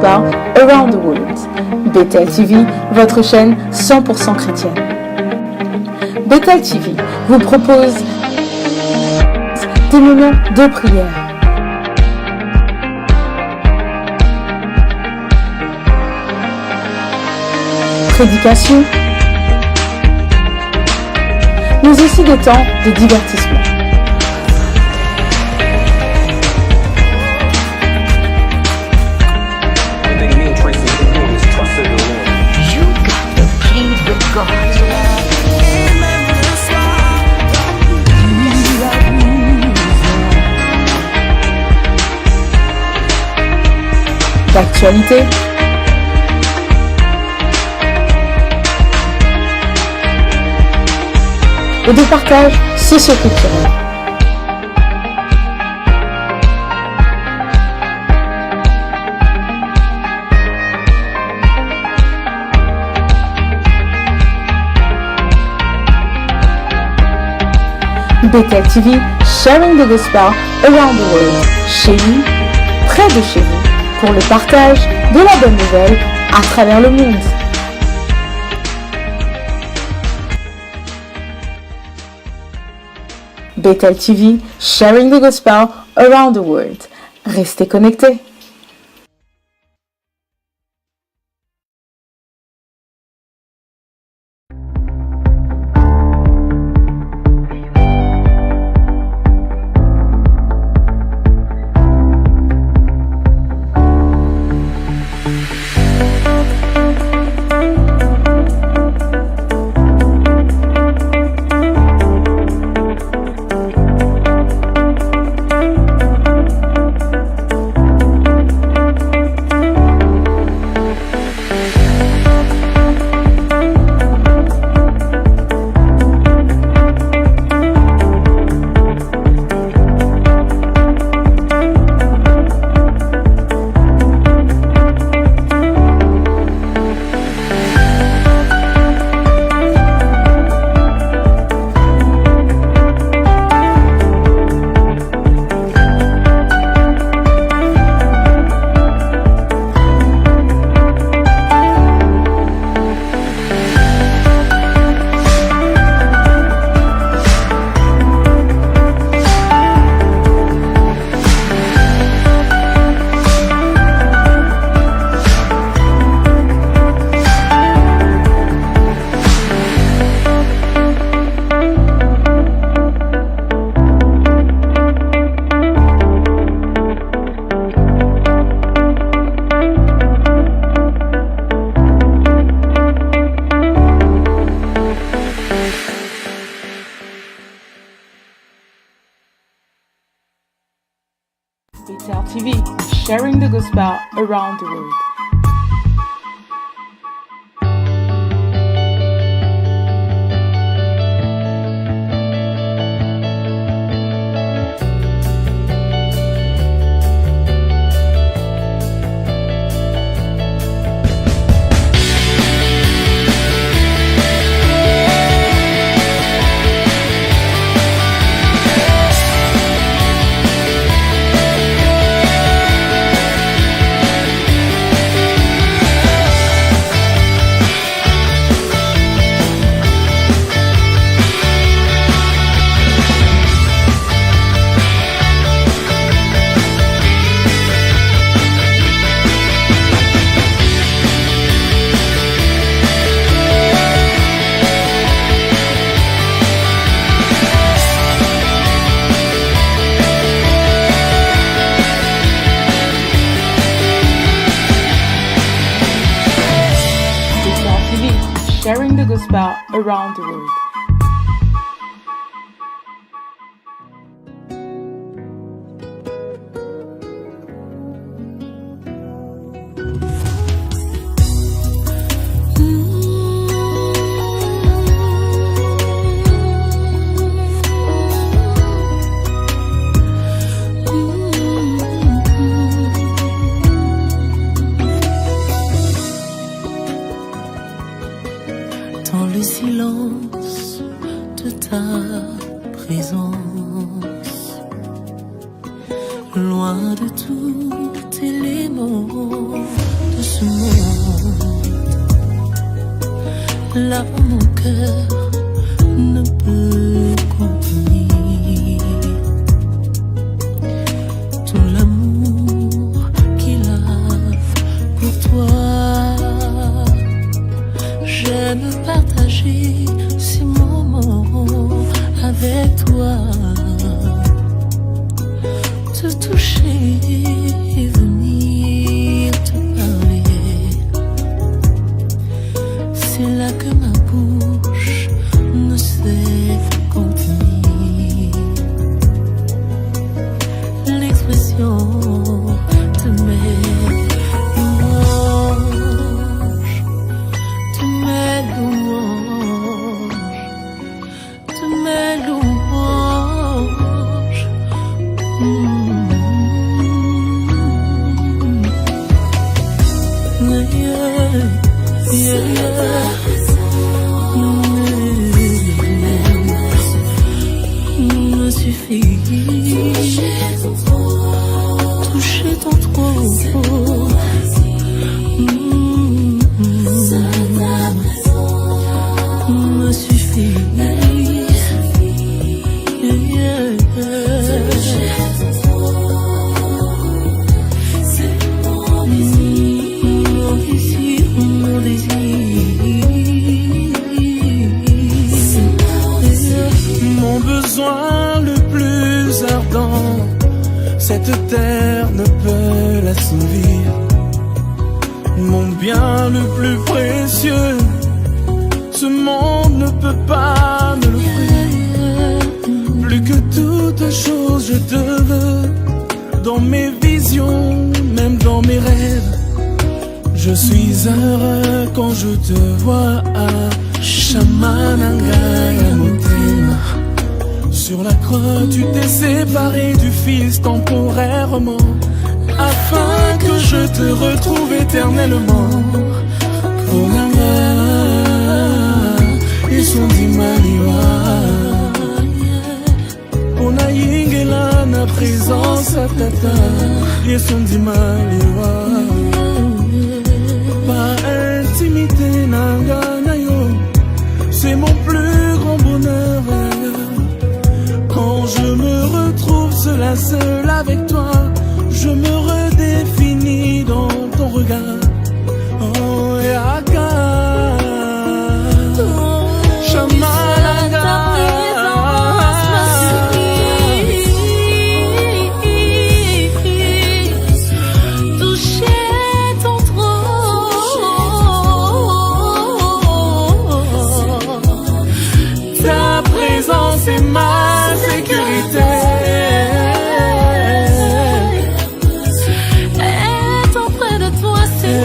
gospel around the world. Bethel TV, votre chaîne 100% chrétienne. Bethel TV vous propose des moments de prière, prédication, mais aussi des temps de divertissement. D'actualité, et de partage socio-culturel. Bethel TV, sharing the gospel around the world. Chez vous, près de chez vous, pour le partage de la bonne nouvelle à travers le monde. Bethel TV, sharing the gospel around the world. Restez connectés. Bethel TV, sharing the gospel around the world. Sharing the gospel around the world. Dans le silence de ta présence, loin de tout élément, là où mon cœur ne peut contenir tout l'amour qu'il a pour toi. J'aime partager ces moments avec toi, te toucher et venir te parler. C'est là que ma bouche ne sait contenir l'expression de mes louanges, de mes louanges, de mes louanges. Me suffit toucher ton trône, me suffit. Mon besoin le plus ardent, cette terre ne peut l'assouvir. Mon bien le plus précieux, ce monde ne peut pas me l'offrir. Plus que toute chose, je te veux dans mes visions, même dans mes rêves. Je suis heureux quand je te vois à Shamananga Motema. Sur la croix, tu t'es séparé du Fils temporairement, afin que je te retrouve éternellement. Konanga, Isundimaliwa, Pona yingela na présence à tata, Isundimaliwa. Pas intimité nanga na yo, c'est mon plus grand bonheur. Quand je me retrouve seul à seul avec toi, je me redéfinis dans ton regard. Oh, Yaka, Shamananga, toucher ton trône, ta présence est ma sécurité. Être auprès de toi, c'est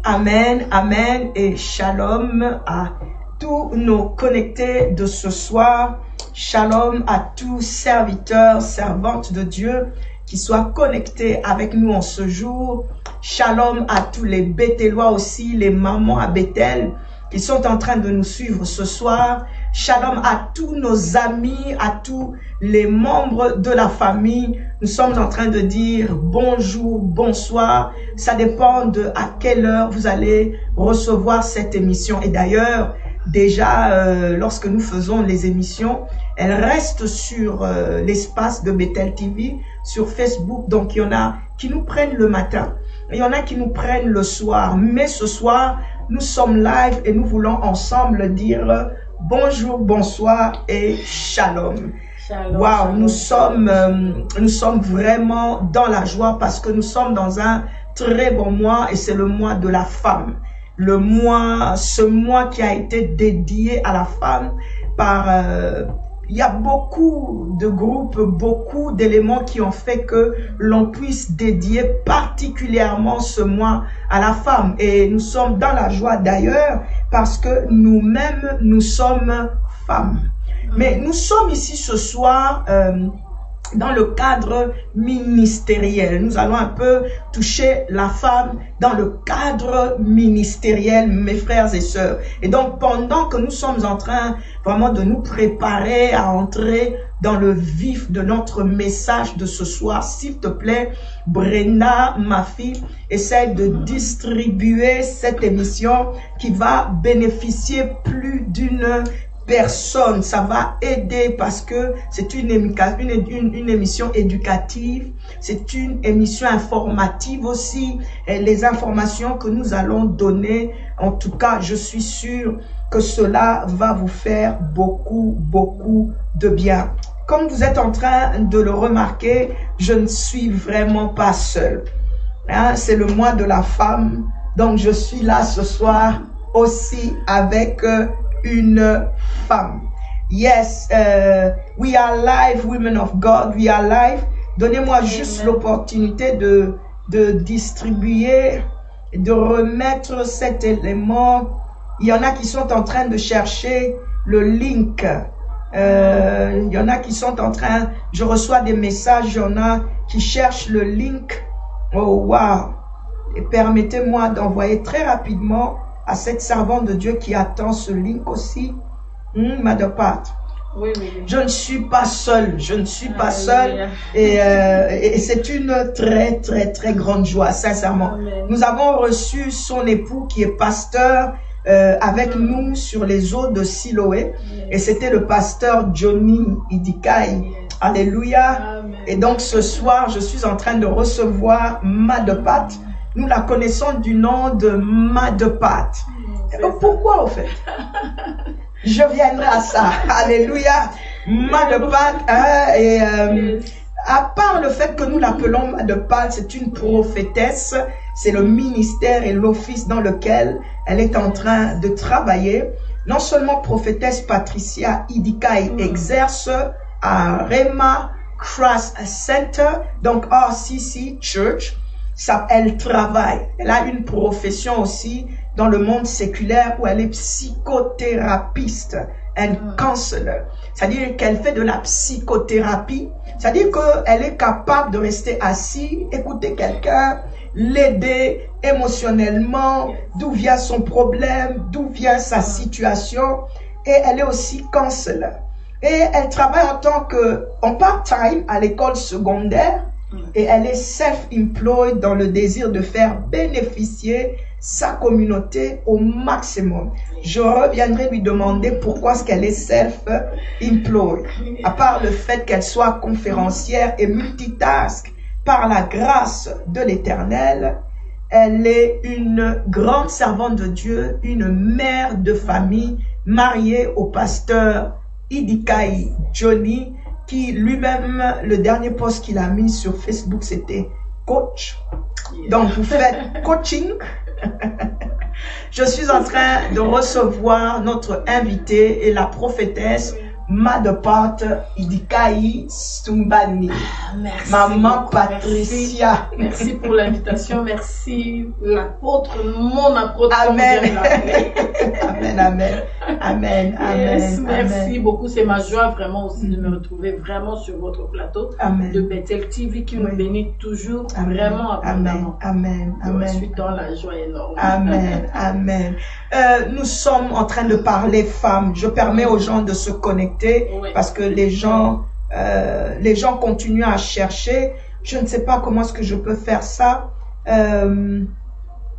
Amen, amen et shalom à tous nos connectés de ce soir. Shalom à tous serviteurs, servantes de Dieu qui soient connectés avec nous en ce jour. Shalom à tous les Béthélois aussi, les mamans à Bethel qui sont en train de nous suivre ce soir. Shalom à tous nos amis, à tous les membres de la famille. Nous sommes en train de dire bonjour, bonsoir. Ça dépend de à quelle heure vous allez recevoir cette émission. Et d'ailleurs, déjà, lorsque nous faisons les émissions, elles restent sur l'espace de Bethel TV, sur Facebook. Donc, il y en a qui nous prennent le matin. Il y en a qui nous prennent le soir. Mais ce soir, nous sommes live et nous voulons ensemble dire bonjour, bonsoir et shalom. Wow, nous sommes vraiment dans la joie parce que nous sommes dans un très bon mois et c'est le mois de la femme. Ce mois qui a été dédié à la femme par... il y a beaucoup de groupes, beaucoup d'éléments qui ont fait que l'on puisse dédier particulièrement ce mois à la femme. Et nous sommes dans la joie d'ailleurs parce que nous-mêmes, nous sommes femmes. Mais nous sommes ici ce soir dans le cadre ministériel. Nous allons un peu toucher la femme dans le cadre ministériel, mes frères et sœurs. Et donc, pendant que nous sommes en train vraiment de nous préparer à entrer dans le vif de notre message de ce soir, s'il te plaît, Brenda, ma fille, essaie de distribuer cette émission qui va bénéficier plus d'une personne. Ça va aider parce que c'est une émission éducative, c'est une émission informative aussi. Et les informations que nous allons donner, en tout cas, je suis sûre que cela va vous faire beaucoup de bien. Comme vous êtes en train de le remarquer, je ne suis vraiment pas seule. Hein, c'est le mois de la femme, donc je suis là ce soir aussi avec une femme. Yes, we are live, women of God, we are live. Donnez-moi juste l'opportunité de distribuer, de remettre cet élément. Il y en a qui sont en train de chercher le link. Il y en a qui sont en train, je reçois des messages, il y en a qui cherchent le link. Oh wow! Et permettez-moi d'envoyer très rapidement à cette servante de Dieu qui attend ce link aussi. Mother Pat. Oui. Je ne suis pas seule, je ne suis pas seule. Et c'est une très grande joie, sincèrement. Amen. Nous avons reçu son époux qui est pasteur avec nous sur les eaux de Siloé. Et c'était le pasteur Johnny Idikai. Alléluia. Amen. Et donc ce soir, je suis en train de recevoir Mother Pat. Nous la connaissons du nom de Mother Pat. Pourquoi au fait? Je viendrai à ça. Alléluia. Mother Pat. À part le fait que nous l'appelons Mother Pat, c'est une prophétesse. C'est le ministère et l'office dans lequel elle est en train de travailler. Non seulement prophétesse, Patricia Idikai exerce à Rhema Christ Center, donc RCC Church. Ça, elle travaille. Elle a une profession aussi dans le monde séculaire où elle est psychothérapeute and counselor. C'est-à-dire qu'elle fait de la psychothérapie. C'est-à-dire qu'elle est capable de rester assise, écouter quelqu'un, l'aider émotionnellement, d'où vient son problème, d'où vient sa situation. Et elle est aussi counselor. Et elle travaille en part-time à l'école secondaire. Et elle est self-employed dans le désir de faire bénéficier sa communauté au maximum. Je reviendrai lui demander pourquoi est-ce qu'elle est self-employed. À part le fait qu'elle soit conférencière et multitask par la grâce de l'Éternel, elle est une grande servante de Dieu, une mère de famille mariée au pasteur Idikai Johnny, qui lui-même, le dernier post qu'il a mis sur Facebook, c'était coach. Donc, vous faites coaching. Je suis en train de recevoir notre invitée et la prophétesse Madepart Idikai Stumbani. Merci Maman beaucoup, Patricia. Merci pour l'invitation. Merci l'apôtre, mon apôtre. Amen. Comme j'aime l'appeler. Amen, amen, amen, amen. Yes, merci amen. beaucoup. C'est ma joie vraiment aussi de me retrouver vraiment sur votre plateau Amen. de Bethel TV qui nous Oui. bénit toujours Amen. vraiment abondamment. Amen, amen, Je suis amen. dans la joie énorme. Amen, amen. Nous sommes en train de parler femmes. Je permets aux gens de se connecter Oui. parce que les gens continuent à chercher. Je ne sais pas comment est-ce que je peux faire ça.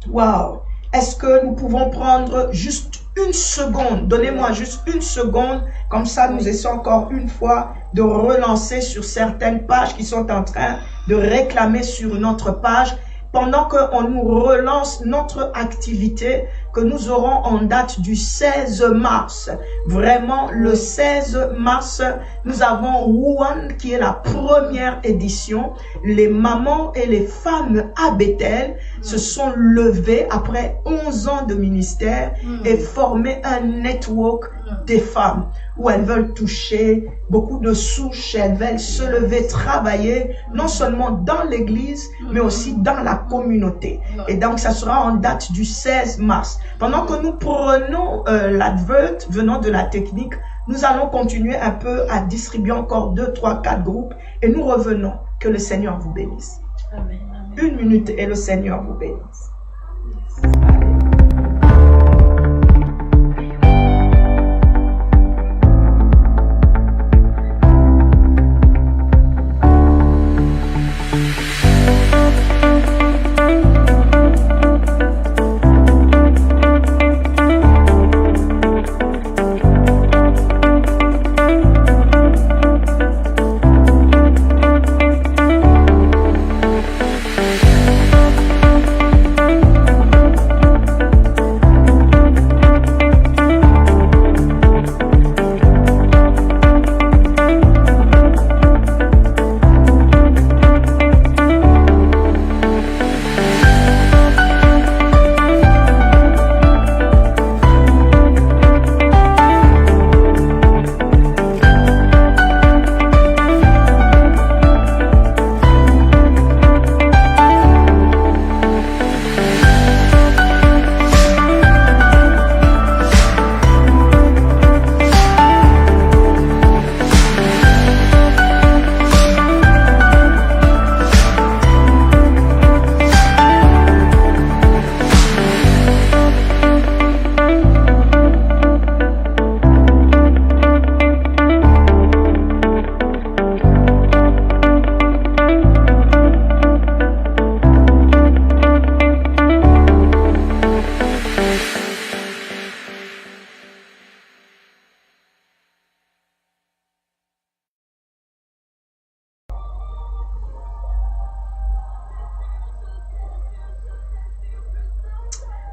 Wow. Est-ce que nous pouvons prendre juste une seconde? Donnez-moi juste une seconde. Comme ça, nous essayons encore une fois de relancer sur certaines pages qui sont en train de réclamer sur notre page. Pendant qu'on nous relance notre activité que nous aurons en date du 16 mars. Vraiment, le 16 mars, nous avons Wuhan qui est la première édition. Les mamans et les femmes à Bethel se sont levées après 11 ans de ministère et formé un network des femmes où elles veulent toucher beaucoup de souches, elles veulent se lever, travailler, non seulement dans l'église, mais aussi dans la communauté. Et donc, ça sera en date du 16 mars. Pendant que nous prenons l'advert venant de la technique, nous allons continuer un peu à distribuer encore 2, 3, 4 groupes et nous revenons. Que le Seigneur vous bénisse. Amen, amen. 1 minute et le Seigneur vous bénisse.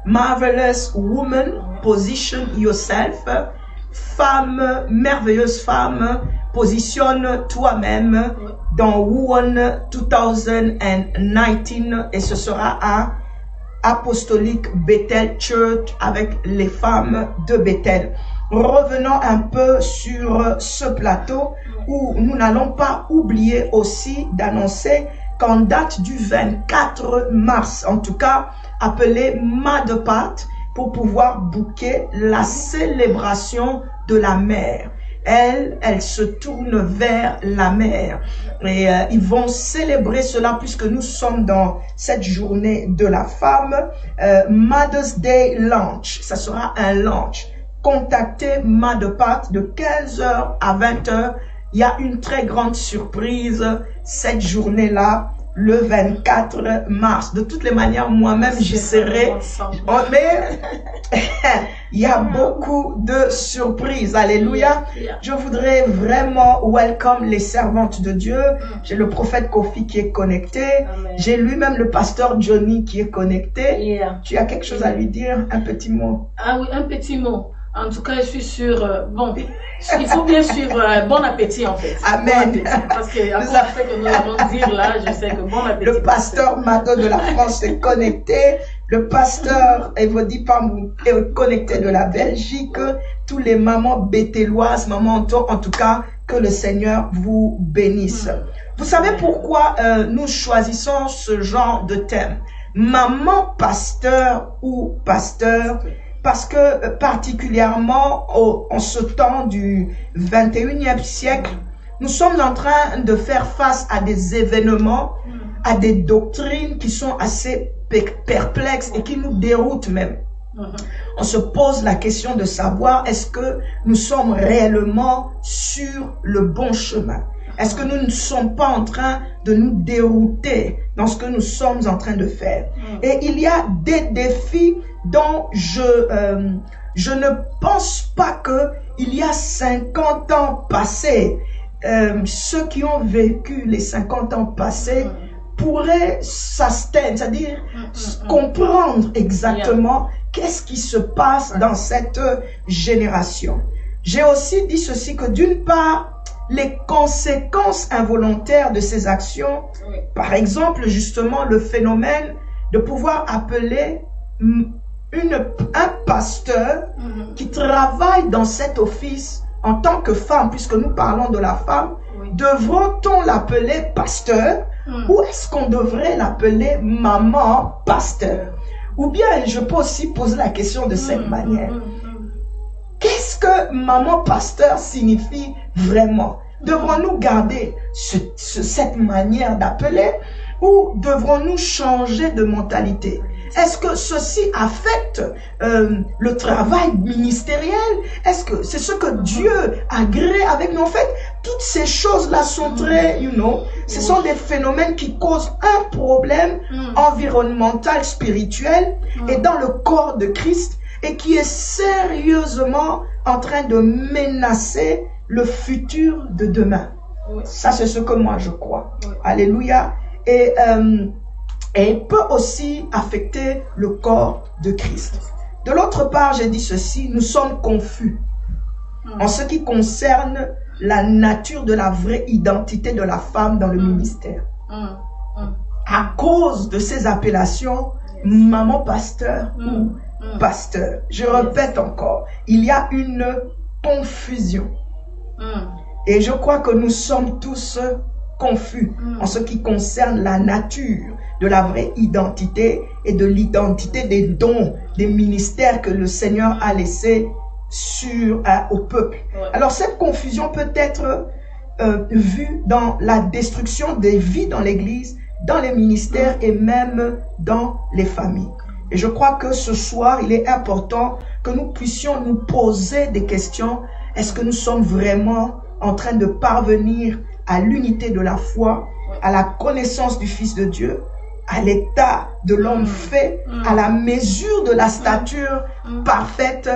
Marvelous woman, position yourself. Femme, merveilleuse femme, positionne toi-même dans Wuhan 2019 et ce sera à Apostolic Bethel Church avec les femmes de Bethel. Revenons un peu sur ce plateau où nous n'allons pas oublier aussi d'annoncer qu'en date du 24 mars, en tout cas, appelé Madepart pour pouvoir booker la célébration de la mer. Elle se tourne vers la mer. Et ils vont célébrer cela puisque nous sommes dans cette journée de la femme. Mother's Day Lunch, ça sera un lunch. Contactez Madepart de 15h à 20h. Il y a une très grande surprise cette journée-là, le 24 mars. De toutes les manières, moi-même, j'y serai. Oh, mais il y a beaucoup de surprises. Alléluia. Je voudrais vraiment welcome les servantes de Dieu. J'ai le prophète Kofi qui est connecté. J'ai lui-même le pasteur Johnny qui est connecté. Tu as quelque chose à lui dire? Un petit mot. Ah oui, un petit mot. En tout cas, je suis sûre, bon, il faut bien suivre bon appétit en fait. Amen. Bon appétit, parce que après que nous allons dire là, je sais que bon appétit. Le pasteur Mado de la France est connecté. Le pasteur Evody Pambou est connecté de la Belgique. Tous les mamans bétéloises, mamans en tout cas, que le Seigneur vous bénisse. Vous savez pourquoi nous choisissons ce genre de thème? Maman pasteur ou pasteur? Parce que particulièrement en ce temps du 21e siècle, nous sommes en train de faire face à des événements, à des doctrines qui sont assez perplexes et qui nous déroutent même. On se pose la question de savoir est-ce que nous sommes réellement sur le bon chemin? Est-ce que nous ne sommes pas en train de nous dérouter dans ce que nous sommes en train de faire? Et il y a des défis dont je ne pense pas que il y a 50 ans passés, ceux qui ont vécu les 50 ans passés pourraient s'abstenir, c'est-à-dire comprendre exactement qu'est-ce qui se passe dans cette génération. J'ai aussi dit ceci, que d'une part, les conséquences involontaires de ces actions, par exemple justement le phénomène de pouvoir appeler un pasteur qui travaille dans cet office en tant que femme, puisque nous parlons de la femme, devrait-on l'appeler pasteur ou est-ce qu'on devrait l'appeler maman pasteur? Ou bien je peux aussi poser la question de cette manière. Qu'est-ce que maman pasteur signifie vraiment? Devrons-nous garder cette manière d'appeler ou devrons-nous changer de mentalité? Est-ce que ceci affecte le travail ministériel? Est-ce que c'est ce que Dieu agrée avec nous? En fait, toutes ces choses-là sont très, ce sont des phénomènes qui causent un problème environnemental, spirituel et dans le corps de Christ et qui est sérieusement en train de menacer le futur de demain. Ça, c'est ce que moi je crois. Alléluia. Et peut aussi affecter le corps de Christ. De l'autre part, j'ai dit ceci, nous sommes confus en ce qui concerne la nature de la vraie identité de la femme dans le ministère. À cause de ces appellations, maman pasteur ou pasteur. Je répète encore, il y a une confusion. Et je crois que nous sommes tous confus en ce qui concerne la nature de la vraie identité et de l'identité des dons, des ministères que le Seigneur a laissés au peuple. Alors cette confusion peut être vue dans la destruction des vies dans l'Église, dans les ministères et même dans les familles. Et je crois que ce soir, il est important que nous puissions nous poser des questions. Est-ce que nous sommes vraiment en train de parvenir à l'unité de la foi, à la connaissance du Fils de Dieu, à l'état de l'homme fait, à la mesure de la stature parfaite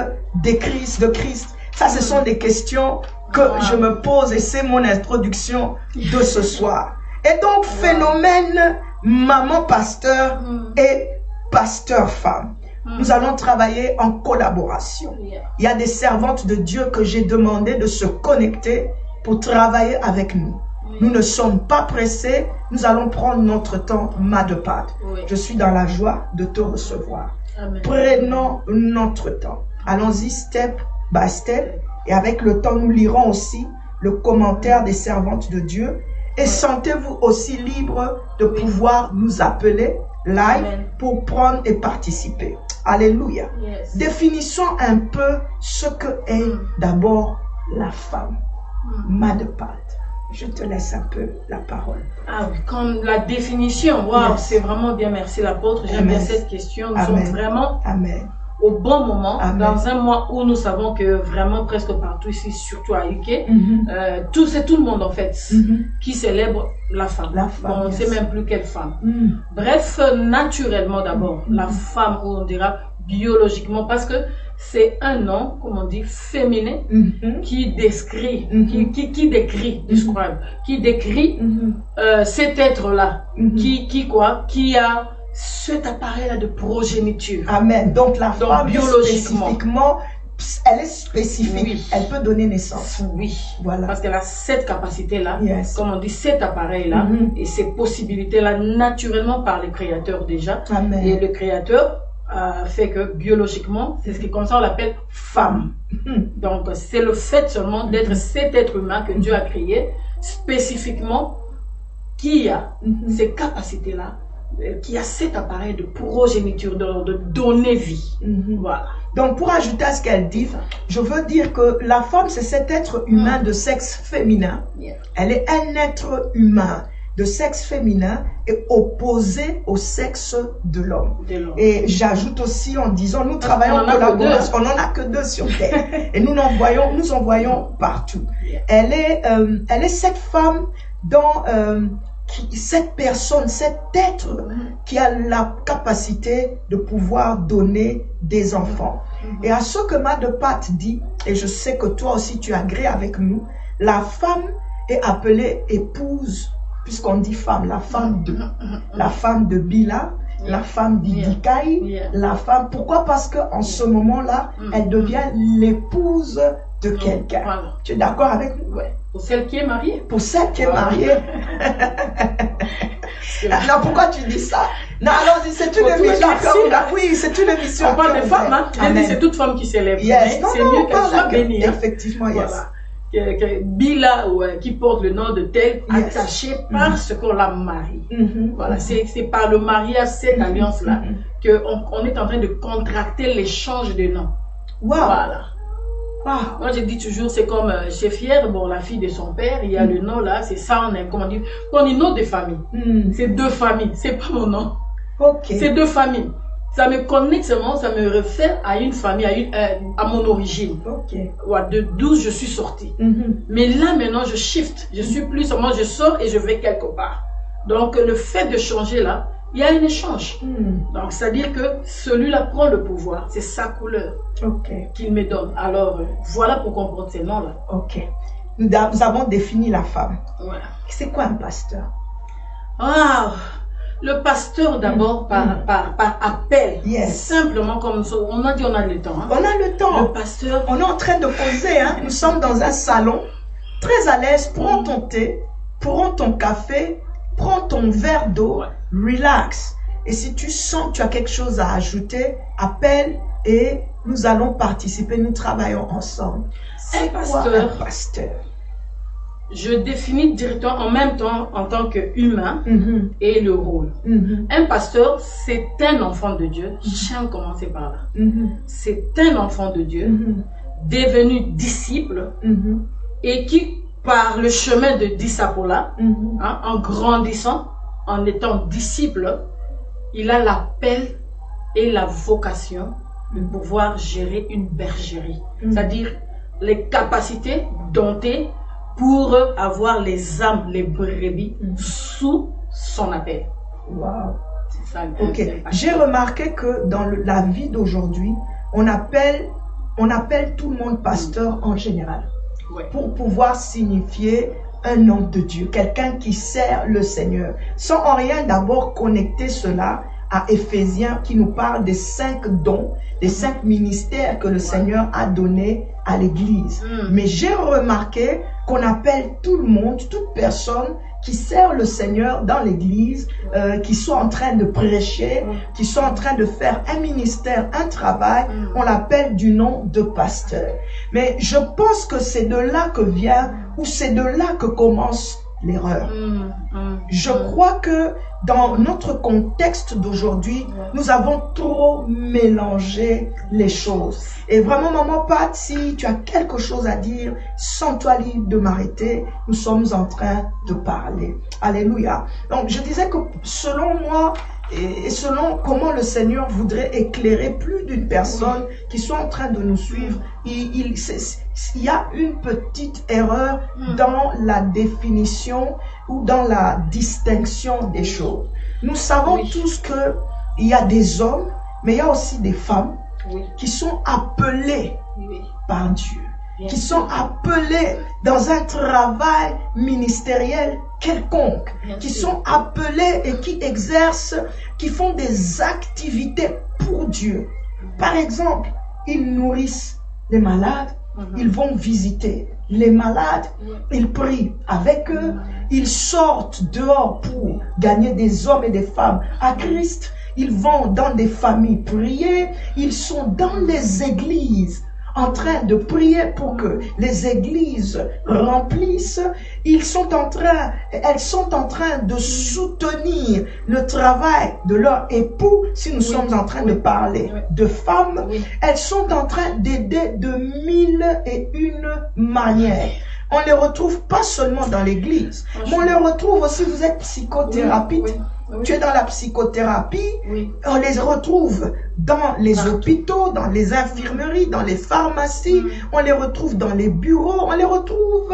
de Christ. Ça, ce sont des questions que je me pose et c'est mon introduction de ce soir. Et donc, phénomène maman pasteur et pasteur femme. Nous allons travailler en collaboration. Il y a des servantes de Dieu que j'ai demandé de se connecter pour travailler avec nous. Nous ne sommes pas pressés, nous allons prendre notre temps, ma de pâte. Je suis dans la joie de te recevoir. Amen. Prenons notre temps. Allons-y step by step. Et avec le temps, nous lirons aussi le commentaire des servantes de Dieu. Et sentez-vous aussi libre de pouvoir nous appeler live pour prendre et participer. Alléluia. Définissons un peu ce que est d'abord la femme. Ma de pâte. Je te laisse un peu la parole. Ah oui, comme la définition, wow, c'est vraiment bien, merci l'apôtre. J'aime bien cette question. Nous sommes vraiment au bon moment, dans un mois où nous savons que vraiment presque partout ici, surtout à UK, c'est tout le monde en fait qui célèbre la femme. Bon, on ne sait même plus quelle femme. Bref, naturellement d'abord, la femme, ou on dira biologiquement, parce que c'est un nom, comme on dit, féminin, qui décrit, qui décrit cet être-là, qui a cet appareil-là de progéniture. Amen. Donc la femme spécifiquement elle est spécifique. Oui. Elle peut donner naissance. Oui. Voilà. Parce qu'elle a cette capacité-là, comme on dit, cet appareil-là, et ces possibilités-là naturellement par le Créateur déjà. Amen. Et le Créateur fait que biologiquement, c'est ce comme ça on l'appelle femme. Donc c'est le fait seulement d'être cet être humain que Dieu a créé spécifiquement qui a ces capacités-là, qui a cet appareil de progéniture, de donner vie. Voilà. Donc, pour ajouter à ce qu'elle dit, je veux dire que la femme, c'est cet être humain de sexe féminin. Elle est un être humain de sexe féminin et opposé au sexe de l'homme. Et j'ajoute aussi en disant, nous travaillons en collaboration, on n'en a que 2 sur Terre. Et nous en voyons partout. Elle est cette femme dans... cette personne, cet être qui a la capacité de pouvoir donner des enfants. Et à ce que Madepat dit, et je sais que toi aussi tu agrées avec nous, la femme est appelée épouse, puisqu'on dit femme, la femme de Bila, la femme d'Idikai, la femme. Pourquoi? Parce que en ce moment-là, elle devient l'épouse de quelqu'un. Voilà. Tu es d'accord avec nous? Ouais. Pour celle qui est mariée. Pour celle qui est mariée. Alors pourquoi tu dis ça? Non, alors c'est une émission. Oui, c'est une émission. On parle de femmes, hein? C'est toute femme qui s'élève. Yes. C'est mieux qu'elle soit bénie. Effectivement, yes. Voilà. Que Bila, qui porte le nom de tel, attaché parce qu'on la marie. Voilà, c'est par le mariage, cette alliance-là, qu'on est en train de contracter l'échange de noms. Wow. Voilà. Wow. Moi je dis toujours, c'est comme chez Fière, bon, la fille de son père, il y a le nom là, c'est ça, on dit nom de famille. C'est 2 familles, c'est pas mon nom. C'est 2 familles. Ça me connecte seulement, ça me réfère à une famille, à mon origine. D'où je suis sortie. Mais là maintenant je shift, je suis plus seulement, je sors et je vais quelque part. Donc le fait de changer là, il y a un échange. Donc c'est-à-dire que celui-là prend le pouvoir, c'est sa couleur qu'il me donne. Alors voilà pourquoi on porte ces noms-là. Nous avons défini la femme. Voilà. C'est quoi un pasteur? Le pasteur d'abord par appel. Simplement comme ça. On a dit on a le temps. On a le temps. Le pasteur. On est en train de causer. Nous sommes dans un salon. Très à l'aise. Prends ton thé. Prends ton café. Prends ton verre d'eau. Relax. Et si tu sens que tu as quelque chose à ajouter, appelle et nous allons participer. Nous travaillons ensemble. C'est quoi un pasteur? Je définis directement en même temps en tant qu'humain et le rôle. Un pasteur, c'est un enfant de Dieu. J'aime commencer par là. C'est un enfant de Dieu devenu disciple et qui, par le chemin de disciple-là, en grandissant, en étant disciple, il a l'appel et la vocation de pouvoir gérer une bergerie. C'est-à-dire les capacités domptées pour avoir les âmes, les brebis sous son appel. Wow. C'est ça. J'ai remarqué que dans la vie d'aujourd'hui, on appelle tout le monde pasteur en général. Pour pouvoir signifier un homme de Dieu, quelqu'un qui sert le Seigneur, sans en rien d'abord connecter cela à Éphésiens qui nous parle des 5 dons, des 5 ministères que le Seigneur a donnés à l'Église. Mais j'ai remarqué qu'on appelle tout le monde, toute personne qui sert le Seigneur dans l'Église, qui soit en train de prêcher, qui soit en train de faire un ministère, un travail, on l'appelle du nom de pasteur. Mais je pense que c'est de là que vient, ou c'est de là que commence l'erreur. Je crois que dans notre contexte d'aujourd'hui, nous avons trop mélangé les choses. Et vraiment, maman Pat, si tu as quelque chose à dire, sens-toi libre de m'arrêter. Nous sommes en train de parler. Alléluia. Donc, je disais que selon moi, et selon comment le Seigneur voudrait éclairer plus d'une personne qui soit en train de nous suivre, il y a une petite erreur dans la définition ou dans la distinction des choses. Nous savons tous que il y a des hommes, mais il y a aussi des femmes qui sont appelés par Dieu, qui sont appelés dans un travail ministériel quelconque, qui sont appelés et qui exercent, qui font des activités pour Dieu. Par exemple, ils nourrissent les malades, ils vont visiter les malades, ils prient avec eux, ils sortent dehors pour gagner des hommes et des femmes à Christ. Ils vont dans des familles prier, ils sont dans les églises en train de prier pour que les églises remplissent. Elles sont en train de soutenir le travail de leur époux. Si nous sommes en train de parler de femmes, elles sont en train d'aider de 1001 manières. On les retrouve pas seulement dans l'église, mais on les retrouve aussi, vous êtes psychothérapeute. Tu es dans la psychothérapie, on les retrouve dans les hôpitaux, dans les infirmeries, dans les pharmacies, on les retrouve dans les bureaux, on les retrouve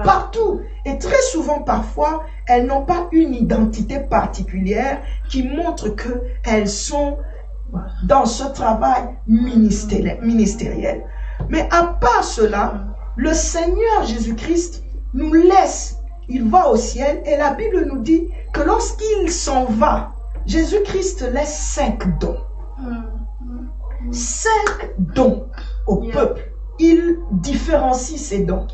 partout. Et très souvent, parfois, elles n'ont pas une identité particulière qui montre qu'elles sont dans ce travail ministériel. Mais à part cela, le Seigneur Jésus-Christ nous laisse. Il va au ciel et la Bible nous dit que lorsqu'il s'en va, Jésus-Christ laisse 5 dons. 5 dons au peuple. Il différencie ces dons.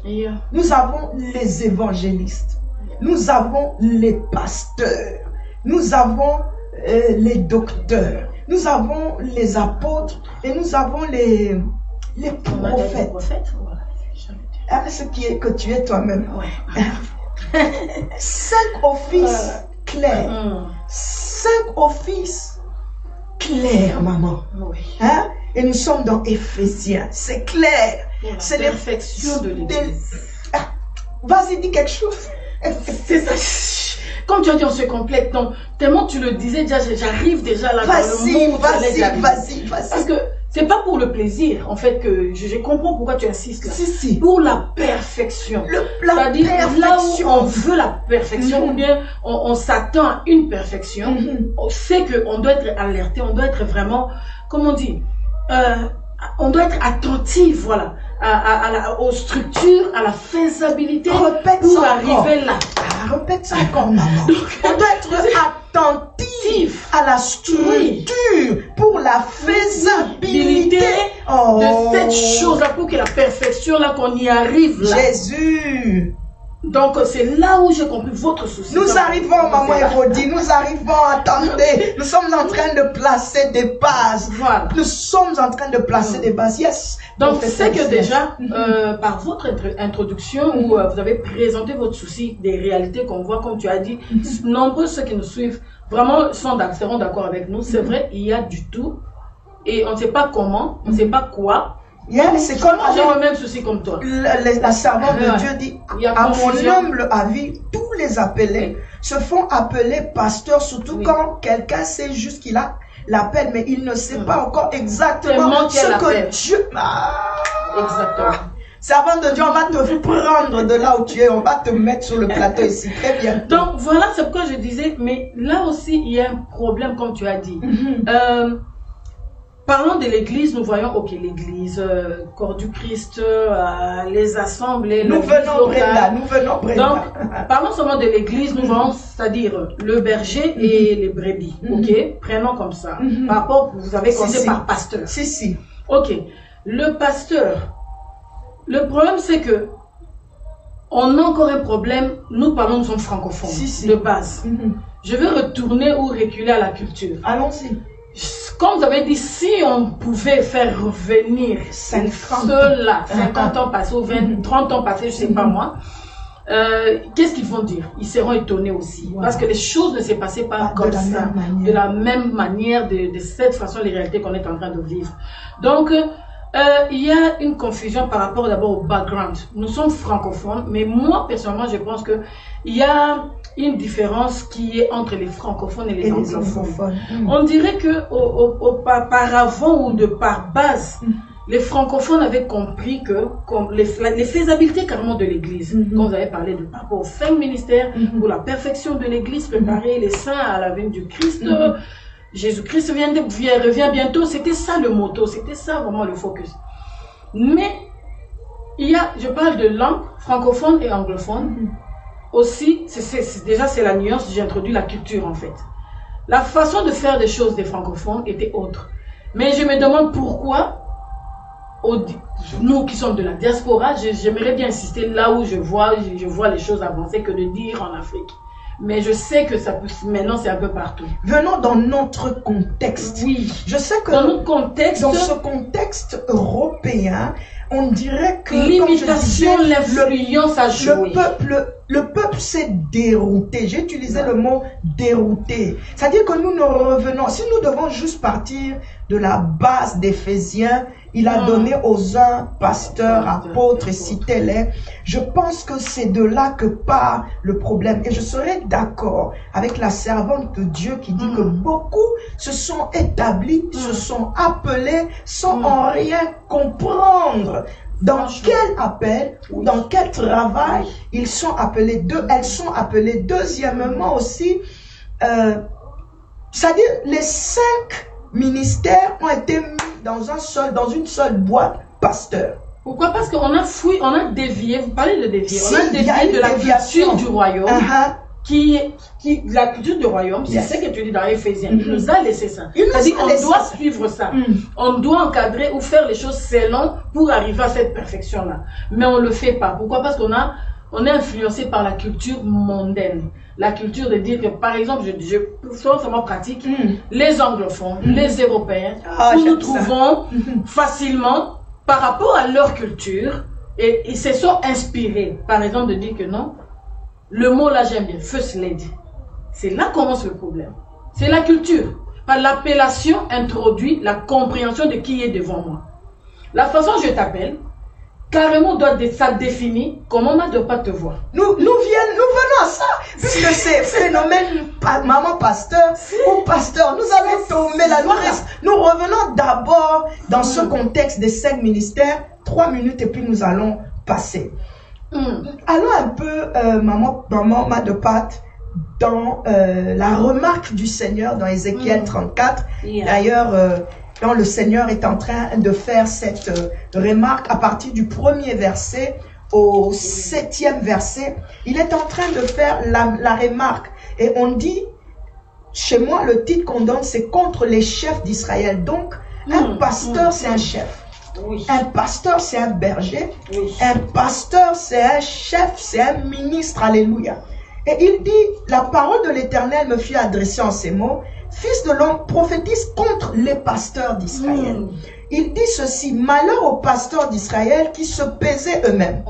Nous avons les évangélistes. Nous avons les pasteurs. Nous avons les docteurs. Nous avons les apôtres. Et nous avons les prophètes. Ce qui est que tu es toi-même. 5 offices clairs. 5 offices clairs, maman. Hein? Et nous sommes dans Éphésiens. C'est clair. C'est la perfection de l'Église. Vas-y, dis quelque chose. C'est ça. Comme tu as dit, on se complète. Donc, tellement tu le disais déjà, j'arrive déjà là. Vas-y. Parce que c'est pas pour le plaisir, en fait, que je comprends pourquoi tu insistes là. Si. Pour la perfection. C'est-à-dire là où on veut la perfection, ou bien on s'attend à une perfection, on sait qu'on doit être alerté, on doit être vraiment, comment on dit, on doit être attentif, voilà, aux structures, à la faisabilité pour arriver là. Répète ça encore, maman. On doit être attentif à la structure pour la faisabilité de cette chose-là, pour que la perfection, là, qu'on y arrive là. Jésus. Donc, c'est là où j'ai compris votre souci. Nous arrivons, maman Hérodie, nous arrivons, attendez. Nous sommes en train de placer des bases. Voilà. Nous sommes en train de placer des bases. Yes. Donc, c'est que déjà, par votre introduction, où vous avez présenté votre souci des réalités qu'on voit, comme tu as dit, nombreux ceux qui nous suivent, vraiment seront d'accord avec nous. C'est vrai, il y a du tout. Et on ne sait pas comment, on ne sait pas quoi. C'est comme j'ai le même souci comme toi. La servante de Dieu dit, à mon humble avis, tous les appelés se font appeler pasteurs, surtout quand quelqu'un sait juste qu'il a l'appel, mais il ne sait pas encore exactement ce que Dieu... Exactement. Servante de Dieu, on va te prendre de là où tu es, on va te mettre sur le plateau ici, très bien. Donc voilà, c'est pourquoi je disais, mais là aussi, il y a un problème, comme tu as dit. Parlons de l'église, nous voyons, ok, l'église, corps du Christ, les assemblées, nous venons Brenda. Donc, parlons seulement de l'église, nous voyons, c'est-à-dire le berger et les brebis, ok, prenons comme ça. Par rapport, vous avez commencé par pasteur. Si. Ok, le pasteur, le problème c'est que, on a encore un problème, nous parlons, nous sommes francophones, de base. Je vais retourner ou reculer à la culture. Allons-y. Comme vous avez dit, si on pouvait faire revenir ceux-là, 50 ans passés ou 30 ans passés, je ne sais pas moi, qu'est-ce qu'ils vont dire? Ils seront étonnés aussi. Parce que les choses ne s'est passées pas comme ça, de la même manière, de cette façon, les réalités qu'on est en train de vivre. Donc, il y a une confusion par rapport d'abord au background. Nous sommes francophones, mais moi, personnellement, je pense qu'il y a une différence qui est entre les francophones et les anglophones. On dirait que auparavant ou de par base, les francophones avaient compris que comme les faisabilités carrément de l'église, quand vous avez parlé de par rapport au fin ministère, pour la perfection de l'église, préparer les saints à la venue du Christ, Jésus-Christ revient bientôt, c'était ça le motto, c'était ça vraiment le focus. Mais je parle de langue francophone et anglophone. Aussi, déjà c'est la nuance, j'ai introduit la culture en fait. La façon de faire des choses des francophones était autre. Mais je me demande pourquoi, nous qui sommes de la diaspora, j'aimerais bien insister là où je vois les choses avancer que de dire en Afrique. Mais je sais que ça peut, maintenant c'est un peu partout. Venons dans notre contexte. Oui. Je sais que dans notre contexte, dans ce contexte européen, on dirait que l'imitation, l'influence a joué. Le peuple s'est dérouté. J'ai utilisé le mot dérouté. C'est-à-dire que nous revenons. Si nous devons juste partir de la base d'Éphésiens, il a donné aux uns pasteurs, apôtres et citez-les. Je pense que c'est de là que part le problème. Et je serais d'accord avec la servante de Dieu qui dit que beaucoup se sont établis, se sont appelés sans en rien comprendre. Dans quel appel ou dans quel travail elles sont appelées. Deuxièmement aussi, c'est-à-dire les 5 ministères ont été mis dans une seule boîte pasteur. Pourquoi? Parce qu'on a fouillé, on a dévié, vous parlez de dévier, on a dévié de la culture du royaume. La culture du royaume, c'est ce que tu dis dans Éphésiens. Il nous a laissé ça. C'est-à-dire qu'on doit suivre ça. On doit encadrer ou faire les choses selon pour arriver à cette perfection-là. Mais on ne le fait pas. Pourquoi? Parce qu'on est influencé par la culture mondaine. La culture de dire que, par exemple, je sois vraiment pratique, les anglophones, les européens, où nous trouvons facilement, par rapport à leur culture, et ils se sont inspirés, par exemple, de dire que non, le mot là j'aime bien, first lady. C'est là commence le problème. C'est la culture. Par l'appellation introduit la compréhension de qui est devant moi. La façon dont je t'appelle, carrément ça définit comment on ne doit pas te voir. Nous venons à ça, puisque c'est phénomène maman pasteur ou pasteur. Nous allons tomber là. Nous revenons d'abord dans ce contexte des 5 ministères, 3 minutes et puis nous allons passer. Allons un peu, maman de Pâte, dans la remarque du Seigneur dans Ézéchiel 34. D'ailleurs, quand le Seigneur est en train de faire cette remarque à partir du 1er verset au 7e verset, il est en train de faire la remarque. Et on dit, chez moi, le titre qu'on donne, c'est contre les chefs d'Israël. Donc, un pasteur, c'est un chef. Oui. Un pasteur, c'est un berger. Oui. Un pasteur, c'est un chef, c'est un ministre. Alléluia. Et il dit, la parole de l'Éternel me fut adressée en ces mots. Fils de l'homme, prophétise contre les pasteurs d'Israël. Il dit ceci, malheur aux pasteurs d'Israël qui se paisaient eux-mêmes.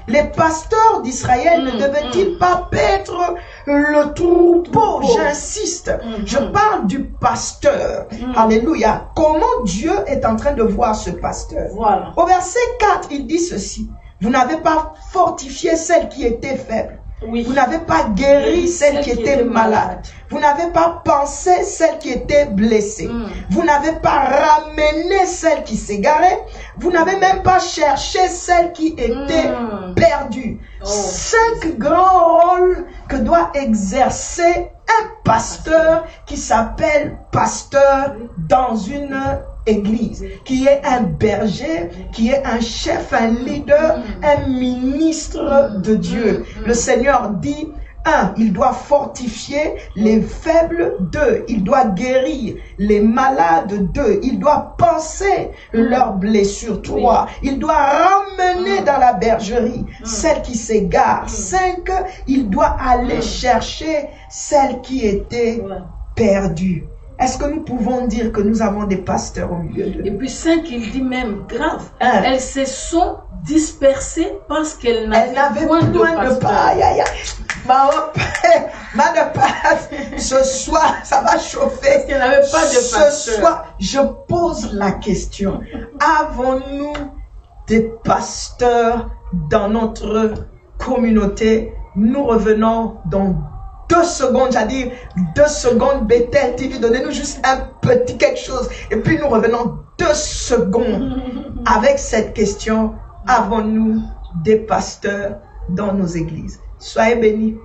Les pasteurs d'Israël ne devaient-ils pas paître le troupeau? J'insiste, je parle du pasteur. Alléluia. Comment Dieu est en train de voir ce pasteur? Au verset 4, il dit ceci, vous n'avez pas fortifié celle qui était faible. Vous n'avez pas guéri celle qui était malade. Vous n'avez pas pensé celle qui était blessée. Vous n'avez pas ramené celle qui s'égarait. Vous n'avez même pas cherché celle qui était perdue. 5 grands rôles que doit exercer un pasteur qui s'appelle pasteur dans une église, qui est un berger, qui est un chef, un leader, un ministre de Dieu. Le Seigneur dit, 1, il doit fortifier les faibles. 2, il doit guérir les malades. 2, il doit penser leurs blessures. 3, il doit ramener dans la bergerie celle qui s'égare. 5, il doit aller chercher celle qui était perdue. Est-ce que nous pouvons dire que nous avons des pasteurs au milieu de nous? Et puis 5, il dit même grave. Elles se sont dispersées parce qu'elles n'avaient point de pasteur. Ce soir, ça va chauffer. Parce qu'elle n'avait pas de pasteur. Ce soir, je pose la question. Avons-nous des pasteurs dans notre communauté? Nous revenons dans 2 secondes, c'est-à-dire 2 secondes, Bethel TV, donnez-nous juste un petit quelque chose. Et puis nous revenons 2 secondes avec cette question. Avons-nous des pasteurs dans nos églises? Soyez bénis.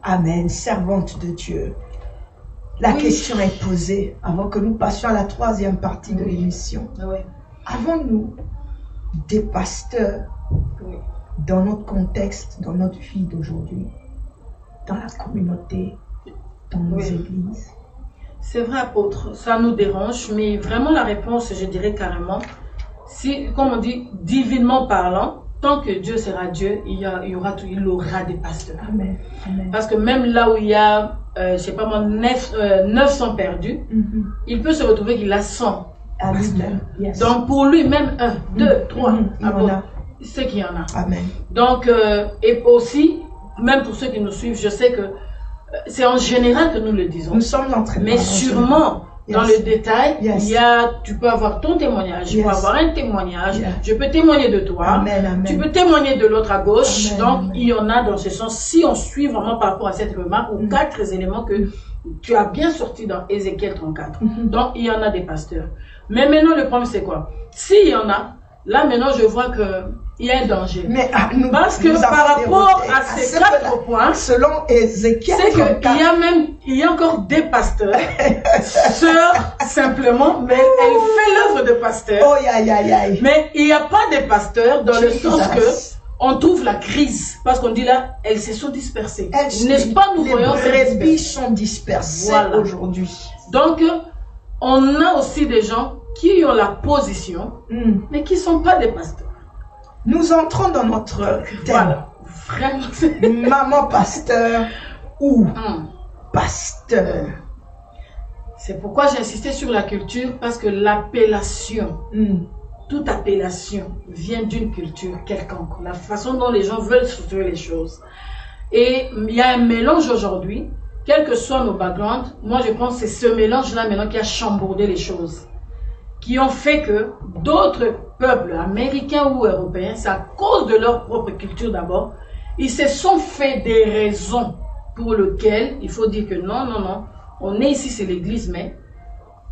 Amen. Servante de Dieu. La question est posée avant que nous passions à la troisième partie de l'émission. Oui. Avons-nous des pasteurs dans notre contexte, dans notre vie d'aujourd'hui, dans la communauté, dans nos églises? C'est vrai, apôtre, ça nous dérange, mais vraiment la réponse, je dirais carrément, si, comme on dit, divinement parlant, tant que Dieu sera Dieu, il aura des pasteurs. Amen. Amen. Parce que même là où il y a, je sais pas moi, 900 perdus, il peut se retrouver qu'il a 100 pasteurs. Yes. Donc pour lui, même 1, 2, 3, c'est qu'il y en a. Amen. Donc, et aussi, même pour ceux qui nous suivent, je sais que c'est en général que nous le disons. Nous sommes en train de mais sûrement, dans le détail, il y a, tu peux avoir ton témoignage, tu peux avoir un témoignage, je peux témoigner de toi, Amen. Tu peux témoigner de l'autre à gauche. Amen. Donc, il y en a dans ce sens, si on suit vraiment par rapport à cette remarque, ou 4 éléments que tu as bien sortis dans Ézéchiel 34. Donc, il y en a des pasteurs. Mais maintenant, le problème, c'est quoi? S'il y en a, là, maintenant, je vois que il y a un danger. Mais, parce que par rapport à ces 4 points, selon Ézéchiel, c'est qu'il y a encore des pasteurs, sœurs simplement, mais elle fait l'œuvre de pasteur. Oh, mais il n'y a pas de pasteurs dans le sens que on trouve la crise, parce qu'on dit là, elles se sont dispersées. N'est-ce pas, nous voyons les brebis sont dispersées aujourd'hui. Donc, on a aussi des gens qui ont la position, mais qui ne sont pas des pasteurs. Nous entrons dans notre thème. Vraiment. Maman pasteur ou pasteur. C'est pourquoi j'ai insisté sur la culture, parce que l'appellation, toute appellation vient d'une culture quelconque. La façon dont les gens veulent structurer les choses. Et il y a un mélange aujourd'hui, quels que soient nos backgrounds. Moi, je pense que c'est ce mélange-là maintenant qui a chambourdé les choses, qui ont fait que d'autres peuples américains ou européens, c'est à cause de leur propre culture d'abord, ils se sont fait des raisons pour lesquelles il faut dire que non, on est ici, c'est l'église, mais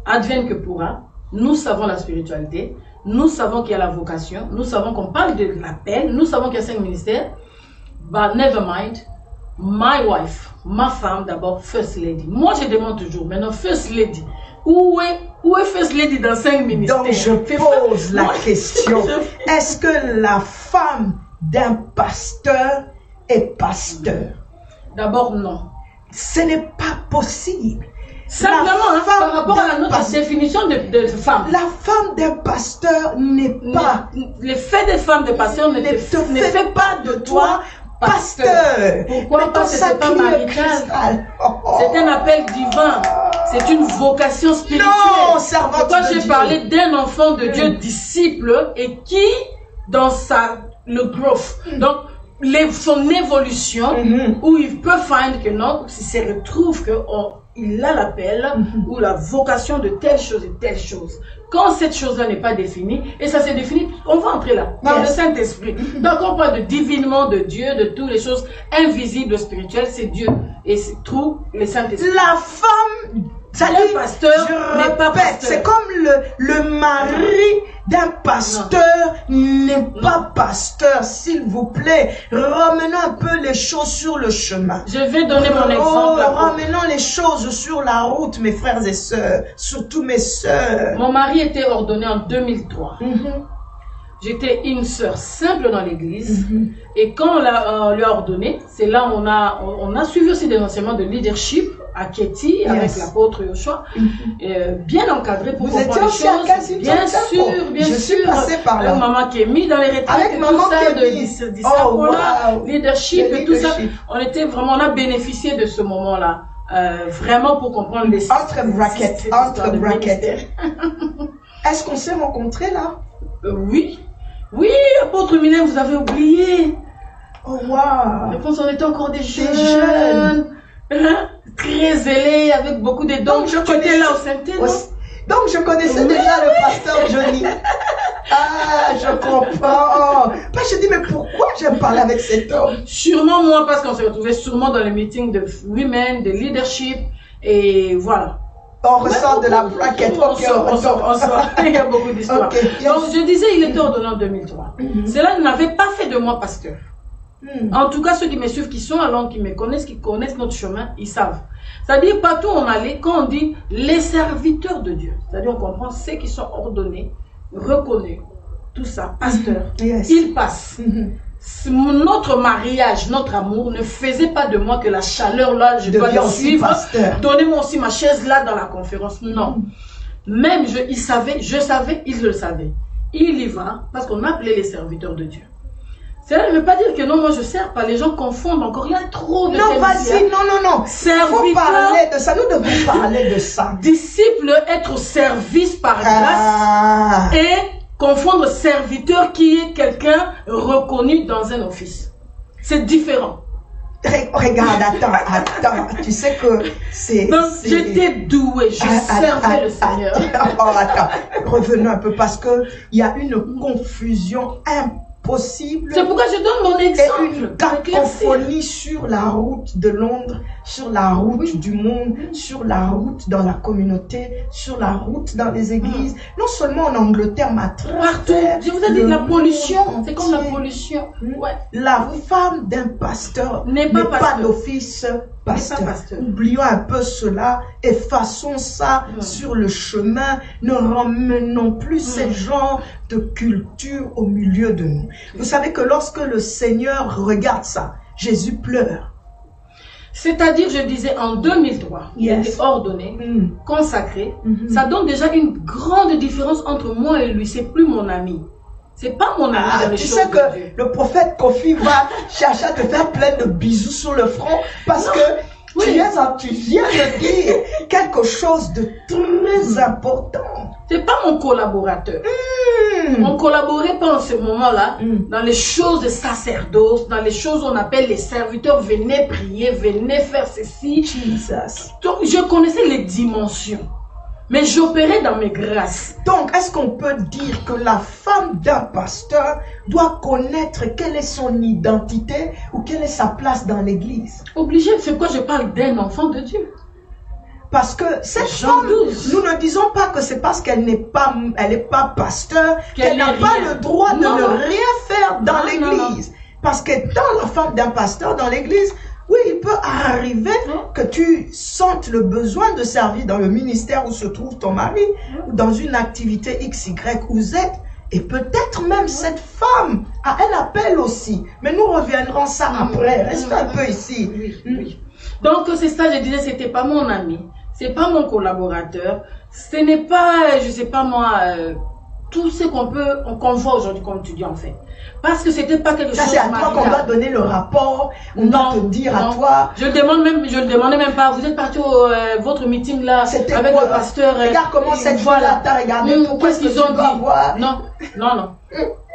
advienne que pourra, nous savons la spiritualité, nous savons qu'il y a la vocation, nous savons qu'on parle de l'appel, nous savons qu'il y a 5 ministères, but never mind, my wife, ma femme d'abord, First Lady. Moi, je demande toujours, maintenant, First Lady, où est First Lady dans 5 ministères? Donc, je pose la question. Est-ce que la femme d'un pasteur est pasteur? D'abord, non. Ce n'est pas possible. Simplement, par rapport à notre définition de femme. La femme d'un pasteur n'est pas... Le fait des femmes de pasteur ne fait pas de toi pasteur. Pourquoi? Parce que c'est pas marital. C'est un appel divin. C'est une vocation spirituelle. Non, servante de Dieu. Pourquoi j'ai parlé d'un enfant de Dieu disciple et qui, dans le growth, donc son évolution, où il peut find que non, s'il se retrouve qu'il a l'appel ou la vocation de telle chose et telle chose. Quand cette chose-là n'est pas définie, et ça s'est défini, on va entrer là, dans le Saint-Esprit. Donc on parle de divinement de Dieu, de toutes les choses invisibles, spirituelles, c'est Dieu. Et c'est tout le Saint-Esprit. La femme, le pasteur n'est pas pasteur. C'est comme le mari d'un pasteur n'est pas pasteur. S'il vous plaît, ramenons un peu les choses sur le chemin. Je vais donner mon exemple. Ramenons les choses sur la route, mes frères et sœurs, surtout mes sœurs. Mon mari était ordonné en 2003. J'étais une sœur simple dans l'église. Et quand on lui a ordonné, c'est là où on a suivi aussi des enseignements de leadership à Ketty, avec l'apôtre Yoshua, bien encadré pour comprendre les choses. Bien sûr. Je suis passée par là. Avec maman qui est mise dans les retraites, avec maman tout ça, de leadership et tout ça. On a bénéficié de ce moment-là. Vraiment pour comprendre les entre brackets. Est-ce qu'on s'est rencontrés là? Oui, apôtre Mylène, vous avez oublié. Oh wow. Je pense qu'on était encore des jeunes. Très zélés, avec beaucoup de dons. Donc je connaissais là au Saint-Thé, donc je connaissais déjà le pasteur Johnny. Ah, je comprends. Je dis, mais pourquoi j'aime parler avec cet homme? Sûrement moi, parce qu'on se retrouvait sûrement dans les meetings de women, de leadership, et voilà. On ressort de la bracket. On sort. Il y a beaucoup d'histoires. Donc je disais, il était ordonné en 2003. Cela n'avait pas fait de moi pasteur. En tout cas, ceux qui me suivent, qui sont à Londres, qui me connaissent, qui connaissent notre chemin, ils savent. C'est-à-dire, partout où on allait, quand on dit les serviteurs de Dieu, c'est-à-dire on comprend ceux qui sont ordonnés, reconnus, tout ça, pasteurs, ils passent. Notre mariage, notre amour ne faisait pas de moi que la chaleur là, je dois le suivre. Donnez-moi aussi ma chaise là dans la conférence. Non. Même je savais, il le savait. Il y va parce qu'on appelait les serviteurs de Dieu. Cela ne veut pas dire que non, moi je ne sers pas. Les gens confondent encore. Il y a trop de non, vas-y, non. Serviteur. Il faut parler de ça. Nous devons parler de ça. Disciple, être au service par grâce et confondre serviteur qui est quelqu'un reconnu dans un office. C'est différent. Regarde, attends. Tu sais que c'est... Donc, j'étais douée, je servais le Seigneur. Attends, revenons un peu parce qu'il y a une confusion impossible. C'est pourquoi je donne mon exemple. Et une cacophonie sur la route de Londres, sur la route du monde, sur la route dans la communauté, sur la route dans les églises. Non seulement en Angleterre, mais partout. Je vous ai dit la pollution. C'est comme la pollution. La femme d'un pasteur n'est pas d'office pasteur. Oublions un peu cela, effaçons ça sur le chemin, ne ramenons plus ces genres de culture au milieu de nous. Vous savez que lorsque le Seigneur regarde ça, Jésus pleure. C'est-à-dire, je disais, en 2003, il était ordonné, consacré. Ça donne déjà une grande différence entre moi et lui. C'est plus mon ami. C'est pas mon ami dans les choses de Dieu. Tu sais que le prophète Kofi va chercher à te faire plein de bisous sur le front parce que tu viens de dire quelque chose de très important. C'est pas mon collaborateur. On collaborait pas en ce moment-là dans les choses de sacerdoce, dans les choses qu'on appelle les serviteurs. Venez prier, venez faire ceci. Jesus. Donc, je connaissais les dimensions. Mais j'opérais dans mes grâces. Donc, est-ce qu'on peut dire que la femme d'un pasteur doit connaître quelle est son identité ou quelle est sa place dans l'église? Obligé, c'est pourquoi je parle d'un enfant de Dieu. Parce que cette femme, nous ne disons pas que c'est parce qu'elle n'est pas, pasteur, qu'elle n'a pas le droit de ne rien faire dans l'église. Parce que dans la femme d'un pasteur dans l'église, oui, il peut arriver que tu sentes le besoin de servir dans le ministère où se trouve ton mari, ou dans une activité X, Y ou Z. Et peut-être même cette femme a un appel aussi. Mais nous reviendrons ça après. Reste un peu ici. Oui. Donc c'est ça, je disais, c'était pas mon ami. C'est pas mon collaborateur. Ce n'est pas, je sais pas moi, tout ce qu'on voit aujourd'hui, comme tu dis en fait. Parce que c'était pas quelque chose. C'est à toi qu'on va donner le rapport. On va te dire à toi. Je le demandais même pas. Vous êtes parti au votre meeting là avec le pasteur. Regarde comment cette fois-là t'as regardé. Qu'est-ce qu'ils ont dit? Non.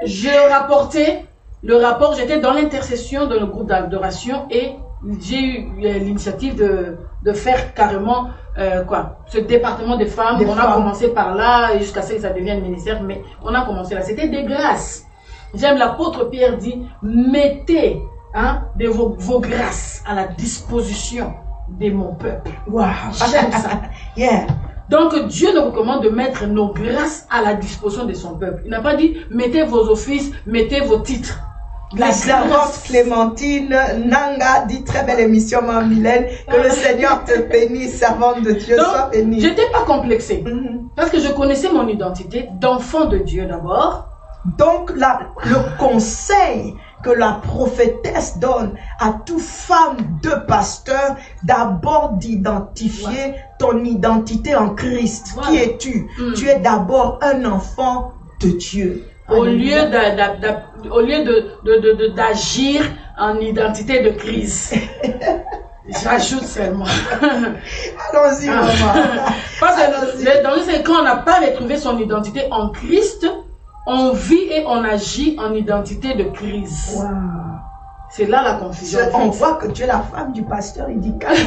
Je rapportais le rapport. J'étais dans l'intercession de le groupe d'adoration et j'ai eu l'initiative de faire carrément ce département des femmes. On a commencé par là jusqu'à ce que ça devienne ministère, mais on a commencé là. C'était des grâces. J'aime l'apôtre Pierre dit, mettez vos grâces à la disposition de mon peuple. Wow. J'aime ça. Donc Dieu nous recommande de mettre nos grâces à la disposition de son peuple. Il n'a pas dit, mettez vos offices, mettez vos titres. La servante Clémentine Nanga dit très belle émission, Maman Mylène. Que le Seigneur te bénisse, servante de Dieu, sois bénie. J'étais pas complexée. Parce que je connaissais mon identité d'enfant de Dieu d'abord. Donc, le conseil que la prophétesse donne à toute femme de pasteur, d'abord d'identifier ton identité en Christ. Qui es-tu? Tu es d'abord un enfant de Dieu. Au lieu d'agir en identité de Christ. J'ajoute seulement. Allons-y, maman. Parce que quand on n'a pas retrouvé son identité en Christ, on vit et on agit en identité de Christ. Wow. C'est là la confusion. On voit que tu es la femme du pasteur, il dit calme.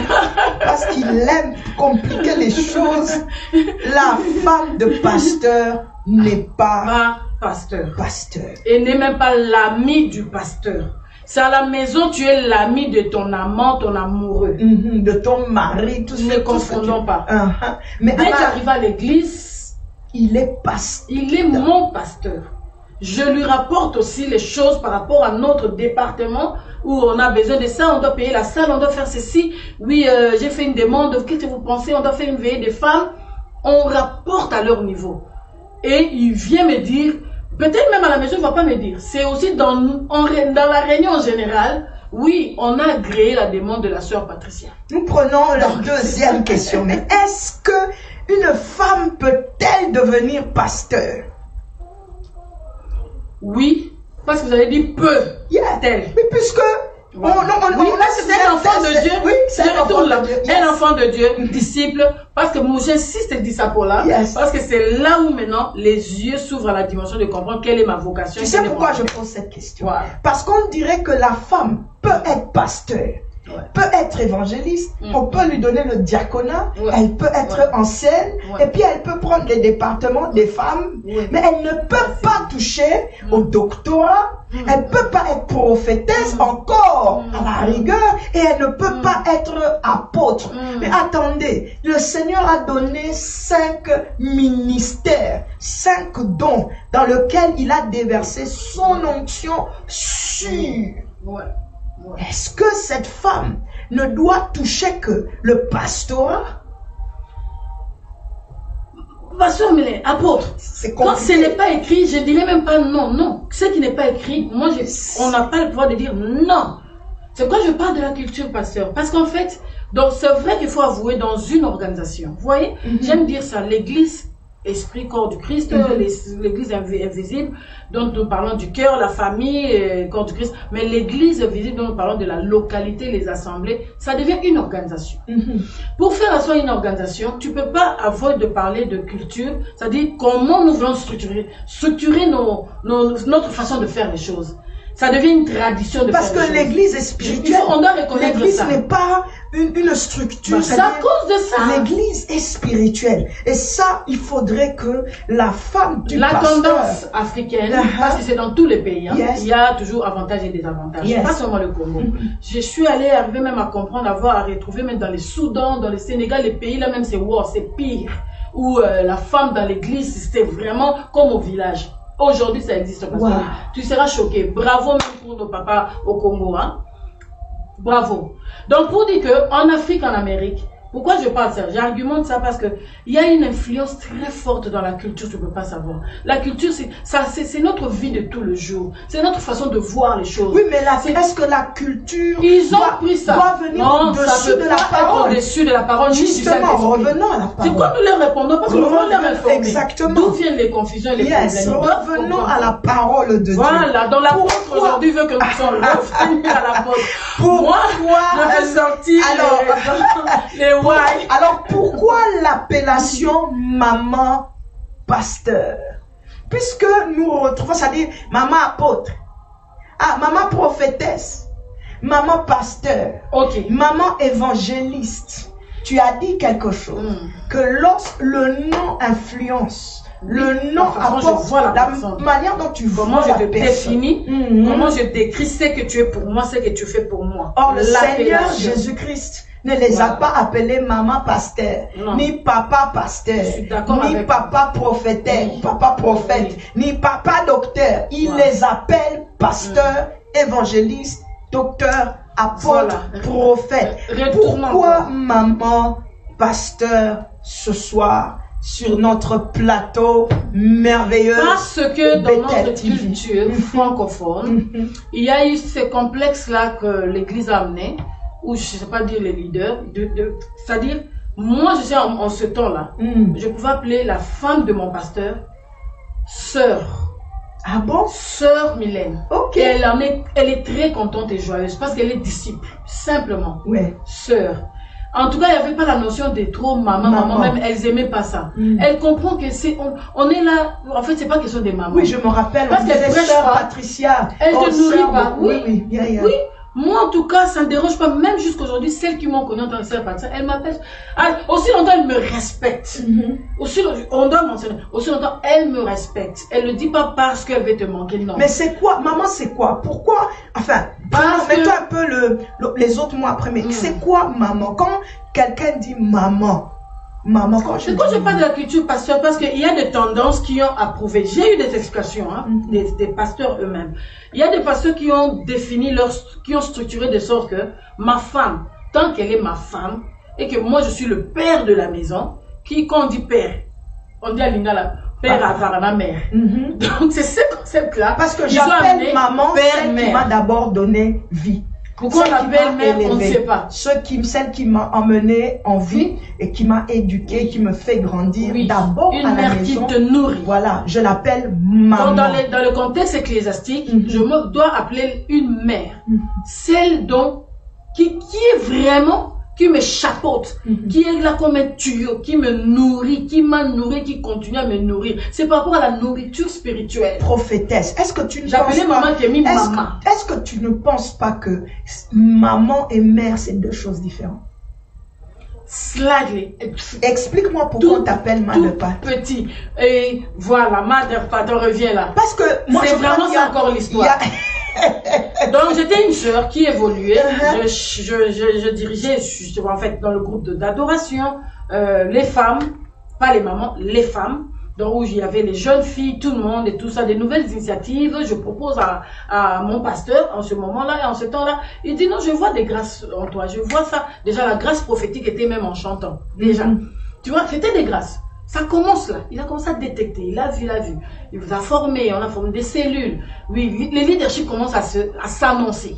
Parce qu'il aime compliquer les choses. La femme de pasteur n'est pas pasteur. Et n'est même pas l'ami du pasteur. C'est à la maison, tu es l'ami de ton amant, ton amoureux. De ton mari, tout ça. Ne confondons pas. Mais dès que tu arrives à l'église, il est pasteur. Il est mon pasteur. je lui rapporte aussi les choses par rapport à notre département où on a besoin de ça, on doit payer la salle, on doit faire ceci. Oui, j'ai fait une demande, qu'est-ce que vous pensez? On doit faire une veillée des femmes. On rapporte à leur niveau. Et il vient me dire, peut-être même à la maison, il ne va pas me dire. C'est aussi dans la réunion générale, oui, on a agréé la demande de la sœur Patricia. Nous prenons la deuxième question. Mais est-ce qu'une femme peut-elle devenir pasteur? Oui, parce que vous avez dit peu. Yeah. Mais puisque oui, c'est un enfant de Dieu. Oui, c'est un enfant de Dieu. Un enfant de Dieu, disciple. Parce que moi, j'insiste et dis ça pour là. Parce que c'est là où maintenant les yeux s'ouvrent à la dimension de comprendre quelle est ma vocation. Tu sais pourquoi je pose cette question? Parce qu'on dirait que la femme peut être pasteur. Peut être évangéliste, on peut lui donner le diaconat, elle peut être ancienne, et puis elle peut prendre les départements des femmes, mais elle ne peut pas toucher au doctorat, elle ne peut pas être prophétesse encore à la rigueur, et elle ne peut pas être apôtre. Mais attendez, le Seigneur a donné 5 ministères, 5 dons dans lesquels il a déversé son onction sûre. Est-ce que cette femme ne doit toucher que le pastorat? Pasteur, mais apôtre, quand ce n'est pas écrit, je dirais même pas non, non. Ce qui n'est pas écrit, moi, on n'a pas le pouvoir de dire non. C'est pourquoi je parle de la culture pasteur. Parce qu'en fait, c'est vrai qu'il faut avouer dans une organisation. Vous voyez, j'aime dire ça, l'église, esprit, corps du Christ, l'église invisible, dont nous parlons du cœur, la famille, corps du Christ, mais l'église visible dont nous parlons de la localité, les assemblées, ça devient une organisation. Pour faire à soi une organisation, tu peux pas avoir de parler de culture, c'est-à-dire comment nous voulons structurer notre façon de faire les choses. Ça devient une tradition de faire les choses. Parce que l'église est spirituelle. On doit reconnaître ça. L'église n'est pas une structure. C'est à cause de ça. L'église est spirituelle. Et ça, il faudrait que la femme du pasteur... La tendance africaine, parce que c'est dans tous les pays, hein, il y a toujours avantages et désavantages. Pas seulement le Congo. Je suis arrivé même à comprendre, à retrouver même dans les Soudans, dans le Sénégal, les pays là même c'est pire. Où la femme dans l'église, c'était vraiment comme au village. Aujourd'hui, ça existe pas. Tu seras choqué. Bravo même pour nos papas au Congo. Hein? Bravo. Donc, pour dire qu'en Afrique, en Amérique, pourquoi je parle de ça? J'argumente ça parce que il y a une influence très forte dans la culture, tu ne peux pas savoir. La culture, c'est notre vie de tout le jour. C'est notre façon de voir les choses. Oui, mais est-ce que la culture doit venir au-dessus de la parole? Au-dessus de la parole. Justement, revenons à la parole. C'est quoi nous leur répondons? Parce que nous voulons leur informer. Exactement. D'où viennent les confusions et les problèmes? Revenons à la parole de Dieu. Voilà, dans l'apôtre aujourd'hui veut que nous soyons revenus à l'apôtre. Pourquoi je vais sortir les alors pourquoi l'appellation maman pasteur? Puisque nous retrouvons, c'est-à-dire maman apôtre, maman prophétesse, maman pasteur, maman évangéliste. Tu as dit quelque chose, que lorsque le nom influence, le nom apporte la manière dont tu vois comment je te définis, comment je décris ce que tu es pour moi, ce que tu fais pour moi. Or, le Seigneur Jésus-Christ ne les a pas appelés maman pasteur, ni papa pasteur, ni papa prophète, ni papa docteur. Il les appelle pasteur, évangéliste, docteur, apôtre, prophète. Pourquoi maman pasteur ce soir sur notre plateau merveilleux? Parce que dans notre culture francophone, il y a eu ce complexe-là que l'Église a amené, ou je ne sais pas dire les leaders, c'est-à-dire, moi je sais en ce temps-là, je pouvais appeler la femme de mon pasteur sœur. Ah bon? Sœur Mylène. Ok. Et elle est très contente et joyeuse parce qu'elle est disciple, simplement. Ouais. Sœur. En tout cas, il n'y avait pas la notion de trop maman, même elles n'aimaient pas ça. Elle comprend que on est là, en fait, c'est pas question des mamans. Oui, je me rappelle, parce qu'elle prêche pas. Patricia. Elle te nourrit pas. Oui. Oui. Moi, en tout cas, ça ne dérange pas. Même jusqu'à aujourd'hui, celles qui m'ont connu en tant que sœur Patricia, elle m'appelle. Aussi longtemps, elle me respecte. On doit mentionner. Aussi longtemps, elle me respecte. Elle ne le dit pas parce qu'elle veut te manquer, non. Mais c'est quoi? Maman, c'est quoi? Pourquoi? Enfin, mets-toi un peu les autres mots après. Mais c'est quoi maman? Quand quelqu'un dit maman, maman. Quand je parle de la culture pasteur, parce qu'il y a des tendances qui ont approuvé. J'ai eu des explications, hein, des pasteurs eux-mêmes. Il y a des pasteurs qui ont défini qui ont structuré de sorte que ma femme, tant qu'elle est ma femme, et que moi je suis le père de la maison, quand on dit père, on dit à Lingala, père à ma mère. Donc c'est ce concept-là. Parce que j'appelle maman celle qui m'a d'abord donné vie. Pourquoi on l'appelle mère, on ne sait pas. Celle qui m'a emmené en vie et qui m'a éduqué, qui me fait grandir d'abord à la maison. Une mère qui te nourrit. Voilà, je l'appelle maman. Donc dans le contexte ecclésiastique, je me dois appeler une mère. Celle dont, qui est vraiment, qui me chapeaute, qui est là comme un tuyau, qui me nourrit, qui m'a nourri, qui continue à me nourrir. C'est par rapport à la nourriture spirituelle. Prophétesse, est-ce que tu ne penses pas... maman qui a mis maman. Est-ce que tu ne penses pas que maman et mère, c'est deux choses différentes? Slightly. Explique-moi pourquoi on t'appelle mother pat. Petit. Et voilà, mother pat, on revient là. Parce que moi, c'est vraiment ça encore l'histoire. Donc j'étais une sœur qui évoluait, je dirigeais justement en fait dans le groupe d'adoration, les femmes, pas les mamans, les femmes, donc où il y avait les jeunes filles, tout le monde et tout ça, des nouvelles initiatives. Je propose à mon pasteur en ce moment-là et en ce temps-là, il dit non, je vois des grâces en toi, je vois ça. Déjà la grâce prophétique était même en chantant, déjà. Tu vois, c'était des grâces. Ça commence là, il a commencé à détecter, il a vu, il vous a formé, on a formé des cellules. Oui, le leadership commence à s'annoncer,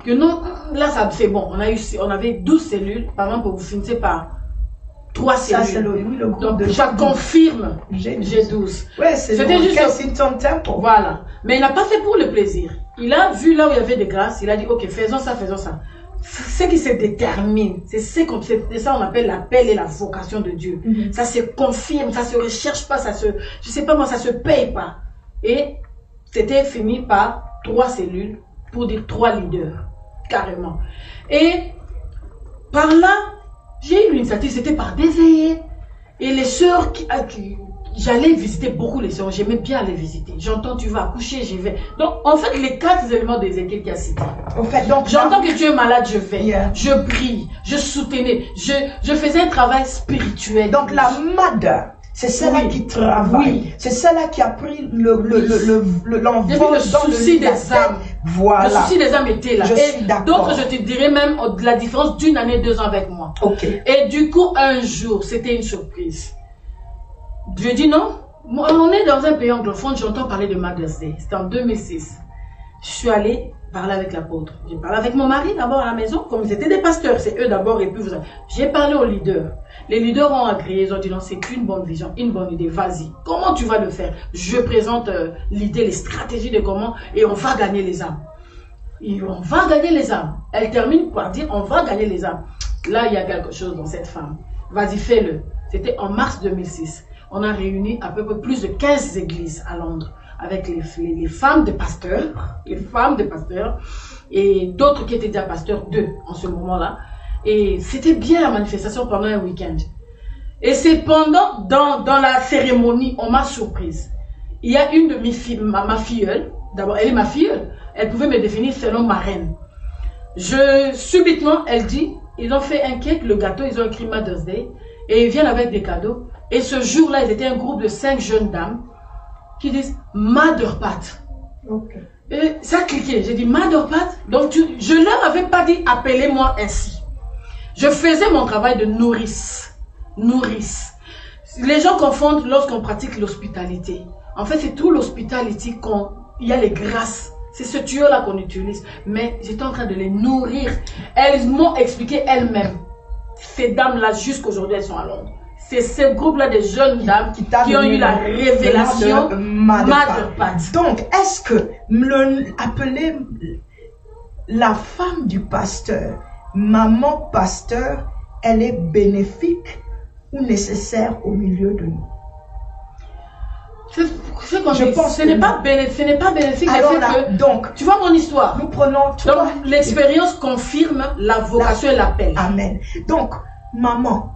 que non, là c'est bon, on avait 12 cellules, par exemple, vous finissez par 3 cellules. Ça, le groupe donc ça confirme G12. Ouais, c'était juste Kensington Temple. Voilà, mais il n'a pas fait pour le plaisir. Il a vu là où il y avait des grâces, il a dit ok, faisons ça. Ce qui se détermine, c'est ça qu'on appelle l'appel et la vocation de Dieu. Ça se confirme, ça se recherche pas, je sais pas moi, ça se paye pas. Et c'était fini par 3 cellules pour dire 3 leaders, carrément. Et par là, j'ai eu l'initiative, c'était par des veillées. Et les sœurs j'allais visiter beaucoup les sœurs, j'aimais bien les visiter. J'entends, tu vas accoucher, j'y vais. Donc, en fait, les 4 éléments d'Ézéchiel qui a cité. En fait, donc, j'entends que tu es malade, je vais. Je prie, je soutenais, je faisais un travail spirituel. Donc, la mother, c'est celle-là qui travaille. C'est celle-là qui a pris l'envol dans le souci des âmes. Voilà. Le souci des âmes était là. Je suis d'accord. Donc, je te dirais même la différence d'1 année, 2 ans avec moi. Et du coup, un jour, c'était une surprise. Je dis non, on est dans un pays anglophone, j'entends parler de Mother's Day. C'était en 2006. Je suis allée parler avec l'apôtre. J'ai parlé avec mon mari d'abord à la maison, comme c'était des pasteurs, c'est eux d'abord et puis vous. J'ai parlé aux leaders. Les leaders ont agréé, ils ont dit non, c'est une bonne vision, une bonne idée, vas-y. Comment tu vas le faire? Je présente l'idée, les stratégies de comment et on va gagner les âmes. Et on va gagner les âmes. Elle termine par dire on va gagner les âmes. Là, il y a quelque chose dans cette femme. Vas-y, fais-le. C'était en mars 2006. On a réuni à peu près plus de 15 églises à Londres avec les femmes de pasteurs, et d'autres qui étaient déjà pasteurs, 2 en ce moment-là. Et c'était bien la manifestation pendant un week-end. Et c'est pendant, dans la cérémonie, on m'a surprise. Il y a une de mes filles, ma filleule, d'abord elle est ma filleule, elle pouvait me définir selon ma reine. Subitement, elle dit, ils ont fait un cake, le gâteau, ils ont écrit Mother's Day, et ils viennent avec des cadeaux. Et ce jour-là, ils étaient un groupe de 5 jeunes dames qui disent Mother Pat. Et ça a cliqué. J'ai dit Mother Pat. Donc je ne leur avais pas dit appelez-moi ainsi. Je faisais mon travail de nourrice. Les gens confondent lorsqu'on pratique l'hospitalité. En fait, c'est tout l'hospitalité il y a les grâces. C'est ce tuyau-là qu'on utilise. Mais j'étais en train de les nourrir. Elles m'ont expliqué elles-mêmes. Ces dames-là, jusqu'aujourd'hui, elles sont à Londres. C'est ce groupe-là de jeunes dames qui ont eu la révélation Mother Pat. Donc, est-ce que appeler la femme du pasteur, maman pasteur, elle est bénéfique ou nécessaire au milieu de nous? Je pense ce n'est pas bénéfique. Alors là, donc, tu vois mon histoire. Nous prenons donc l'expérience confirme la vocation et l'appel. Amen. Donc, maman.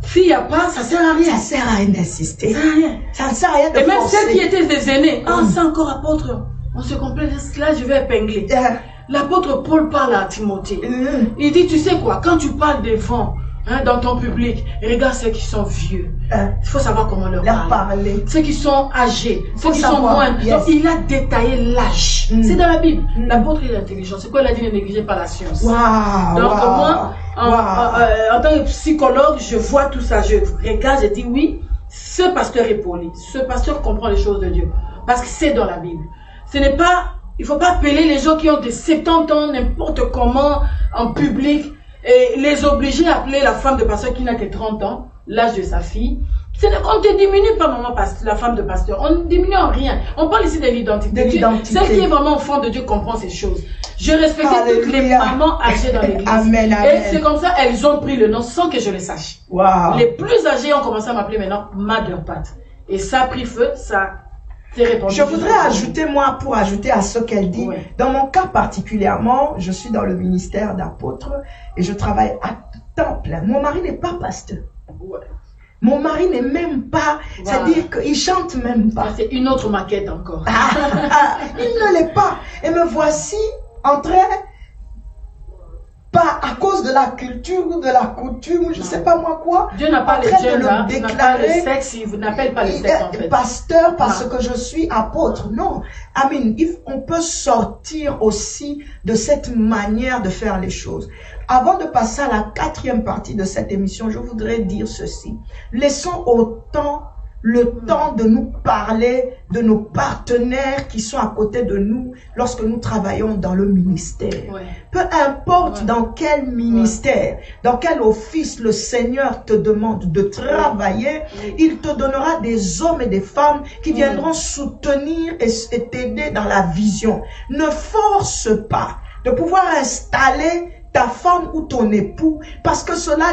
S'il n'y a pas, ça sert à rien. Ça sert à rien d'insister. Ça ne sert à rien de forcer. Et même forcer. celles qui étaient des aînés. Ah, c'est encore apôtre. On se complète. Là, je vais épingler. L'apôtre Paul parle à Timothée. Il dit, tu sais quoi, quand tu parles devant dans ton public, regarde ceux qui sont vieux. Il faut savoir comment leur parler. Ceux qui sont âgés, ceux qui sont moins. Donc, il a détaillé l'âge. C'est dans la Bible. L'apôtre est intelligent. C'est quoi il a dit, ne négligez pas la science. Donc, moi, en tant que psychologue, je vois tout ça. Je regarde, je dis oui, ce pasteur est poli. Ce pasteur comprend les choses de Dieu. Parce que c'est dans la Bible. Ce n'est pas, il ne faut pas appeler les gens qui ont des 70 ans n'importe comment en public et les obliger à appeler la femme de pasteur qui n'a que 30 ans, l'âge de sa fille. On ne te diminue pas, maman, la femme de pasteur. On ne diminue en rien. On parle ici de l'identité. Celle qui est vraiment enfant de Dieu comprend ces choses. Je respectais toutes les mamans âgées dans l'église. Amen. Et c'est comme ça, elles ont pris le nom sans que je le sache. Wow. Les plus âgées ont commencé à m'appeler maintenant Mother Pat. Et ça a pris feu, ça s'est répandu. Je voudrais ajouter, moi, pour ajouter à ce qu'elle dit. Ouais. Dans mon cas particulièrement, je suis dans le ministère d'apôtre et je travaille à temps plein. Mon mari n'est pas pasteur. Ouais. Mon mari n'est même pas, c'est-à-dire qu'il chante même pas. C'est une autre maquette encore. Il ne l'est pas. Et me voici en train, pas à cause de la culture ou de la coutume, je ne sais pas moi quoi. Dieu n'a pas les genders, il n'a pas le sexe, il n'appelle pas le sexe en fait. Pasteur parce que je suis apôtre. Non. Amen. On peut sortir aussi de cette manière de faire les choses. Avant de passer à la 4e partie de cette émission, je voudrais dire ceci. Laissons le temps de nous parler de nos partenaires qui sont à côté de nous lorsque nous travaillons dans le ministère. Ouais. Peu importe dans quel ministère, dans quel office le Seigneur te demande de travailler, il te donnera des hommes et des femmes qui viendront soutenir et t'aider dans la vision. Ne force pas de pouvoir installer ta femme ou ton époux, parce que cela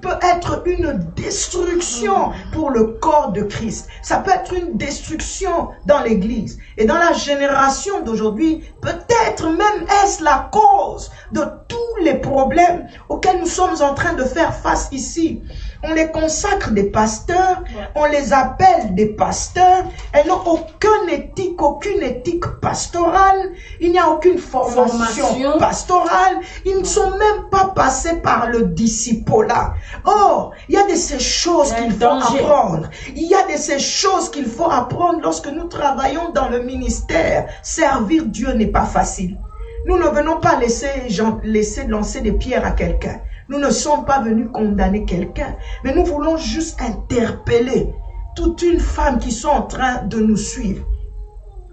peut être une destruction pour le corps de Christ. Ça peut être une destruction dans l'église. Et dans la génération d'aujourd'hui, peut-être même est-ce la cause de tous les problèmes auxquels nous sommes en train de faire face ici. On les consacre des pasteurs, on les appelle des pasteurs, elles n'ont aucune éthique pastorale, il n'y a aucune formation pastorale, ils ne sont même pas passés par le discipolat. Or, il y a de ces choses qu'il faut apprendre. Il y a de ces choses qu'il faut apprendre lorsque nous travaillons dans le ministère. Servir Dieu n'est pas facile. Nous ne venons pas laisser lancer des pierres à quelqu'un. Nous ne sommes pas venus condamner quelqu'un, mais nous voulons juste interpeller toute une femme qui sont en train de nous suivre.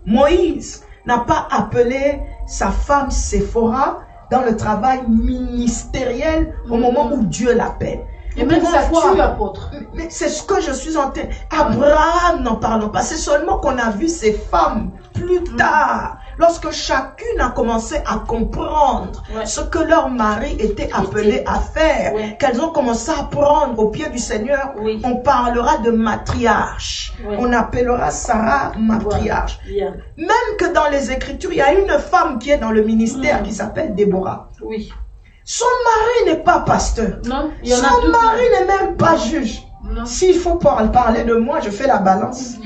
Moïse n'a pas appelé sa femme Séphora dans le travail ministériel au moment où Dieu l'appelle. Et même ça tue apôtre. Mais c'est ce que je suis en train... Abraham, n'en parlons pas. C'est seulement qu'on a vu ces femmes plus tard. Lorsque chacune a commencé à comprendre ce que leur mari était appelé à faire, qu'elles ont commencé à prendre au pied du Seigneur, on parlera de matriarche. On appellera Sarah matriarche. Même que dans les Écritures, il y a une femme qui est dans le ministère qui s'appelle Déborah. Son mari n'est pas pasteur. Non, son mari n'est même pas juge. S'il faut parler de moi, je fais la balance.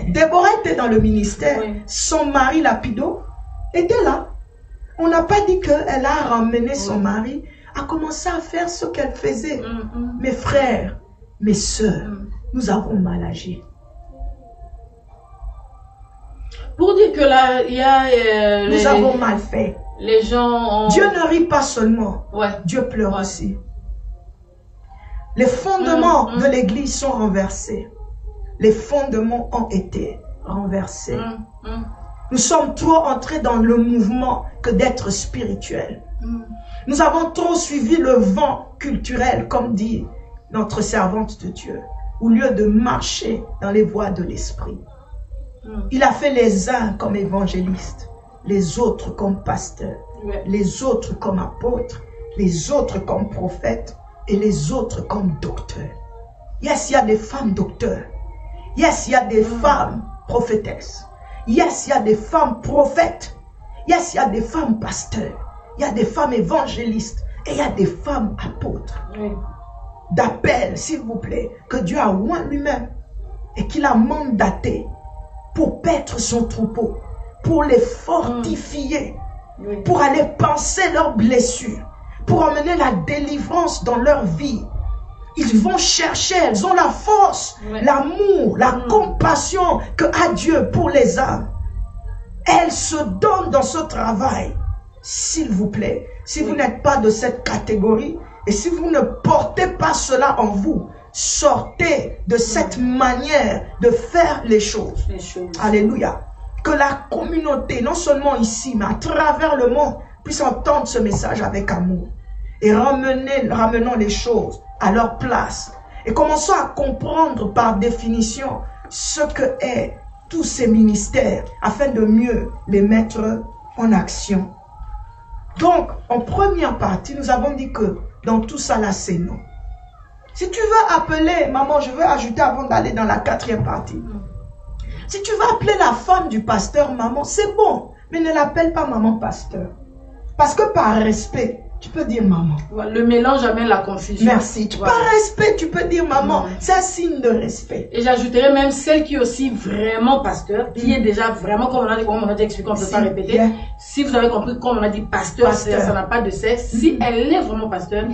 Déborah était dans le ministère. Son mari, Lapido, était là. On n'a pas dit qu'elle a ramené son mari à commencer à faire ce qu'elle faisait. Mes frères, mes sœurs, nous avons mal agi. Pour dire que là, il y a... nous avons mal fait. Les gens ont... Dieu ne rit pas seulement. Dieu pleure aussi. Les fondements de l'église sont renversés. Les fondements ont été renversés. Nous sommes trop entrés dans le mouvement que d'être spirituel. Nous avons trop suivi le vent culturel, comme dit notre servante de Dieu, au lieu de marcher dans les voies de l'esprit. Il a fait les uns comme évangélistes, les autres comme pasteurs, les autres comme apôtres, les autres comme prophètes, et les autres comme docteurs. Yes, il y a des femmes docteurs. Yes, il y a des femmes prophétesses. Yes, il y a des femmes prophètes. Yes, il y a des femmes pasteurs. Il y a des femmes évangélistes. Et il y a des femmes apôtres. D'appel, s'il vous plaît, que Dieu a oint lui-même et qu'il a mandaté pour paître son troupeau, pour les fortifier, pour aller panser leurs blessures, pour emmener la délivrance dans leur vie, Ils vont chercher, elles ont la force, l'amour, la compassion que a Dieu pour les âmes. Elles se donnent dans ce travail. S'il vous plaît, si vous n'êtes pas de cette catégorie et si vous ne portez pas cela en vous, sortez de cette manière de faire les choses. Alléluia. Que la communauté, non seulement ici, mais à travers le monde, puisse entendre ce message avec amour. Et ramenons les choses à leur place. Et commençons à comprendre par définition ce que est tous ces ministères afin de mieux les mettre en action. Donc, en première partie, nous avons dit que dans tout ça là, c'est non. Si tu veux appeler, maman, je veux ajouter avant d'aller dans la 4e partie. Si tu veux appeler la femme du pasteur maman, c'est bon. Mais ne l'appelle pas maman pasteur. Parce que par respect, tu peux dire maman. Le mélange amène la confusion. Merci. Par respect, tu peux dire maman. C'est un signe de respect. Et j'ajouterais même celle qui est aussi vraiment pasteur, qui est déjà vraiment, comme on a dit expliqué, on ne peut pas répéter. Si vous avez compris, comme on a dit pasteur. Ça n'a pas de sexe. Si elle est vraiment pasteur,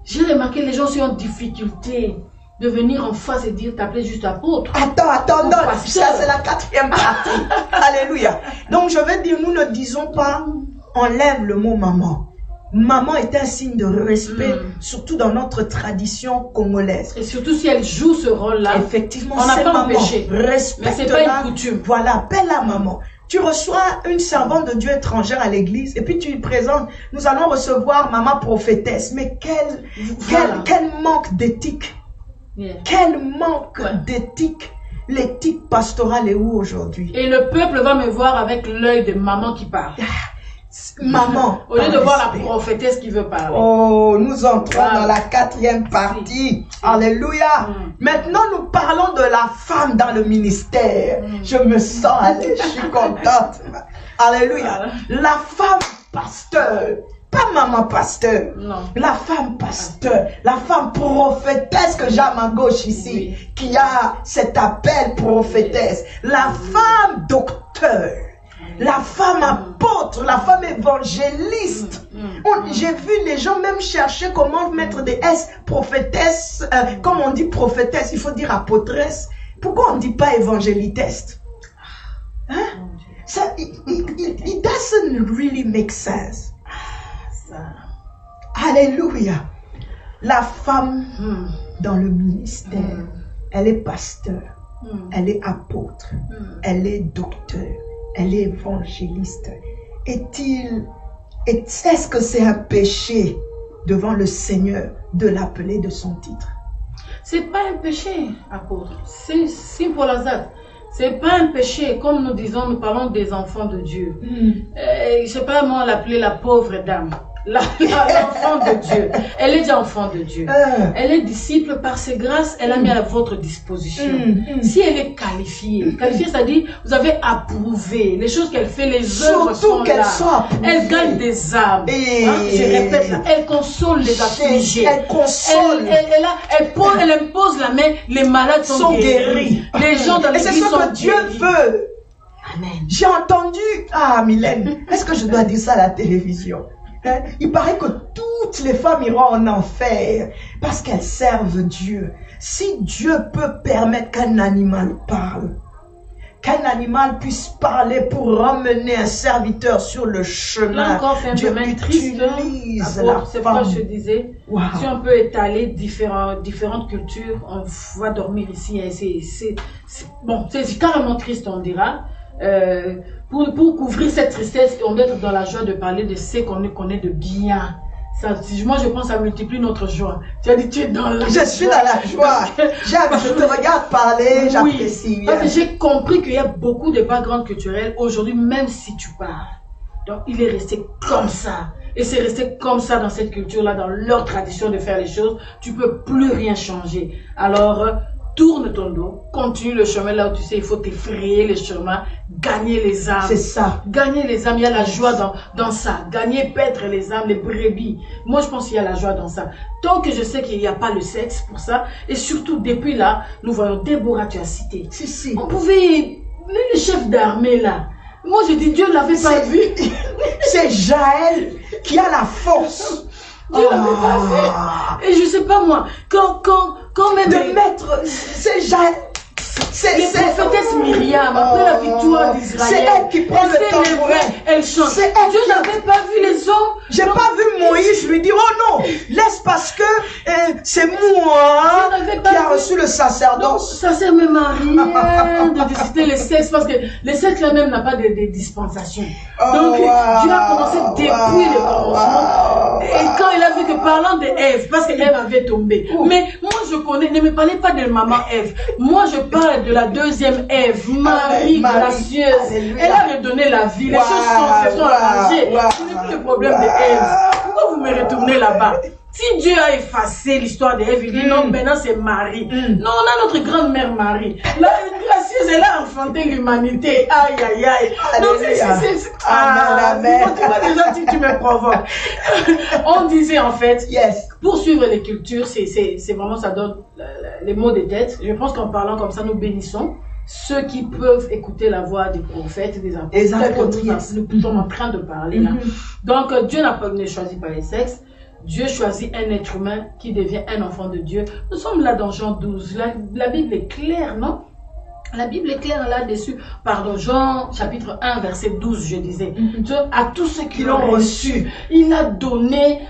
j'ai remarqué les gens sont en difficulté de venir en face et dire t'appeler juste apôtre. Attends, non, ça c'est la 4e partie. Alléluia. Donc je vais dire, nous ne disons pas enlève le mot maman. Maman est un signe de respect, surtout dans notre tradition congolaise. Et surtout si elle joue ce rôle-là. Effectivement, on n'a pas maman. empêché. Respecte-la. Mais c'est pas une coutume. Voilà, appelle-la maman. Tu reçois une servante de Dieu étrangère à l'église et puis tu lui présentes, nous allons recevoir maman prophétesse. Mais quel manque d'éthique. Quel manque d'éthique. L'éthique pastorale est où aujourd'hui? Et le peuple va me voir avec l'œil de maman qui parle. Maman. Au lieu de voir la prophétesse qui veut parler. Oh, nous entrons dans la 4e partie. Alléluia. Maintenant, nous parlons de la femme dans le ministère. Je me sens allée, je suis contente. Alléluia. La femme pasteur. Pas maman pasteur. Non. La femme pasteur. La femme prophétesse que j'ai à ma gauche ici. Qui a cet appel prophétesse. La femme docteur. La femme apôtre, la femme évangéliste. J'ai vu les gens même chercher comment mettre des S, prophétesse, comme on dit prophétesse, il faut dire apôtresse. Pourquoi on ne dit pas évangéliteste? Hein? Ça, it doesn't really make sense. Alléluia. La femme dans le ministère, elle est pasteur, elle est apôtre, elle est docteur. Elle est évangéliste. Est-ce que c'est un péché devant le Seigneur de l'appeler de son titre? C'est pas un péché, apôtre. C'est simple as that. C'est pas un péché. Comme nous disons, nous parlons des enfants de Dieu. Je sais pas comment l'appeler la pauvre dame. L'enfant de Dieu. Elle est déjà enfant de Dieu. Elle est disciple par ses grâces. Elle a mis à votre disposition. Si elle est qualifiée, c'est-à-dire vous avez approuvé les choses qu'elle fait, les œuvres sont là. Elle gagne des âmes. Je répète là, elle console les affligés. Elle console. Elle impose la main. Les malades sont guéris. Les gens dans l'église sont guéris. Et c'est ce que Dieu veut. Amen. J'ai entendu. Ah, Mylène, est-ce que je dois dire ça à la télévision? Il paraît que toutes les femmes iront en enfer parce qu'elles servent Dieu. Si Dieu peut permettre qu'un animal parle, qu'un animal puisse parler pour ramener un serviteur sur le chemin, là encore, c'est un Dieu domaine triste. utilise la c'est pourquoi femme. je disais, si on peut étaler différentes cultures, on va dormir ici. C'est carrément triste, on dira. Pour couvrir cette tristesse, on doit être dans la joie de parler de ce qu'on connaît de bien. Ça, moi, je pense que ça multiplie notre joie. Tu as dit, tu es dans la joie. Je suis dans la joie. Je te regarde parler, j'apprécie. Parce que j'ai compris qu'il y a beaucoup de backgrounds culturels aujourd'hui, même si tu parles. Donc, il est resté comme ça. Et c'est resté comme ça dans cette culture-là, dans leur tradition de faire les choses. Tu peux plus rien changer. Alors, tourne ton dos, continue le chemin là où tu sais, il faut t'effrayer le chemin, gagner les âmes. C'est ça. Gagner les âmes, il y a la joie dans ça. Gagner, paître les âmes, les brebis. Moi, je pense qu'il y a la joie dans ça. Tant que je sais qu'il n'y a pas le sexe pour ça, et surtout depuis là, nous voyons Déborah, tu as cité. Si. On pouvait, le chef d'armée là, moi je dis Dieu ne l'avait pas vu. C'est Jaël qui a la force Dieu l'avait pas fait. Et je sais pas moi, quand même... De mettre, c'est les prophétesses Myriam, après la victoire d'Israël, c'est elle qui prend le temps. Elle chante. Dieu n'avait pas vu les hommes. J'ai pas vu Moïse, je lui dis, oh non, laisse parce que c'est moi qui a reçu le sacerdoce. Ça sert même à rien de décider les sexes, parce que les sexes là-même n'a pas de dispensation. Donc Dieu a commencé depuis le commencement. Et quand il a vu que parlant de Ève, parce qu'Ève avait tombé. Mais moi je connais, ne me parlez pas de maman Ève. Moi je parle de la deuxième Ève, Marie gracieuse. Elle a redonné la vie. Les choses sont arrangées. Ce n'est plus le problème de Ève. Pourquoi vous me retournez là-bas? Si Dieu a effacé l'histoire d'Ève, il dit non, maintenant c'est Marie. Non, on a notre grand-mère Marie. La gracieuse, elle a enfanté l'humanité. Aïe, aïe, aïe. Donc c'est... Amen. Tu me provoques. On disait en fait, pour suivre les cultures, c'est vraiment, ça donne les mots de tête. Je pense qu'en parlant comme ça, nous bénissons ceux qui peuvent écouter la voix des prophètes, des apôtres. Nous sommes en train de parler là. Donc Dieu ne choisit pas les sexes. Dieu choisit un être humain qui devient un enfant de Dieu. Nous sommes là dans Jean 12. La Bible est claire, non? La Bible est claire là-dessus. Pardon, Jean chapitre 1, verset 12, je disais. À tous ceux qui l'ont reçu, il a donné...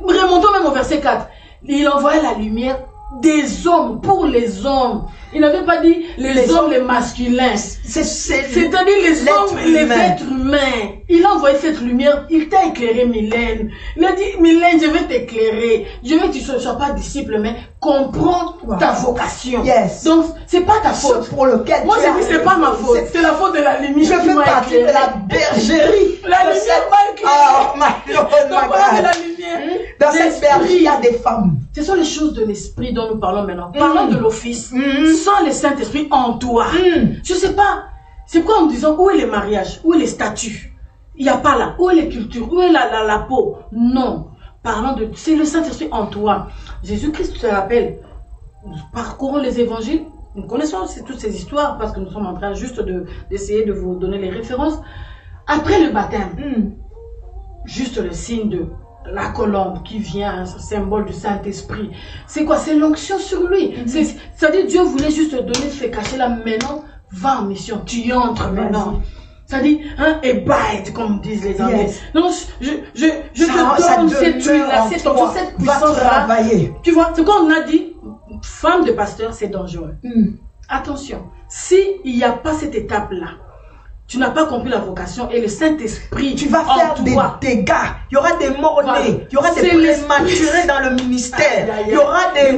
Remontons même au verset 4. Il envoyait la lumière des hommes pour les hommes. Il n'avait pas dit les hommes, les masculins. C'est-à-dire les hommes, les êtres humains. Il a envoyé cette lumière. Il t'a éclairé, Mylène. Il a dit, Mylène, je vais t'éclairer. Je veux que tu ne sois pas disciple, mais comprends ta vocation. Donc, c'est pas ta faute. Pour lequel moi, je dis, c'est pas ma faute. C'est la faute de la lumière. Je fais partie de la bergerie. La lumière m'a éclairé. Donc, voilà de la lumière. Dans cette bergerie, il y a des femmes. Ce sont les choses de l'esprit dont nous parlons maintenant. Parlons de l'office. Sans le Saint-Esprit en toi. Je sais pas. C'est quoi en me disant où est le mariage? Où est les statuts? Il n'y a pas là. Où est les cultures? Où est la peau? Non. Parlons de... C'est le Saint-Esprit en toi. Jésus-Christ te rappelle. Nous parcourons les évangiles. Nous connaissons toutes ces histoires parce que nous sommes en train juste d'essayer de vous donner les références. Après le baptême, juste le signe de la colombe qui vient, un symbole du Saint-Esprit. C'est quoi? C'est l'onction sur lui. C'est-à-dire Dieu voulait juste te donner ce cachet-là. Maintenant, va en mission. Tu y entres maintenant. C'est-à-dire, abide, comme disent les Anglais. Non, je te donne cette huile-là, cette puissance-là. Tu vois, ce qu'on a dit, femme de pasteur, c'est dangereux. Attention, s'il n'y a pas cette étape-là, tu n'as pas compris la vocation et le Saint-Esprit. Tu vas faire des dégâts. Il y aura des morts-nés. Il y aura des prématurés dans le ministère. Il y aura des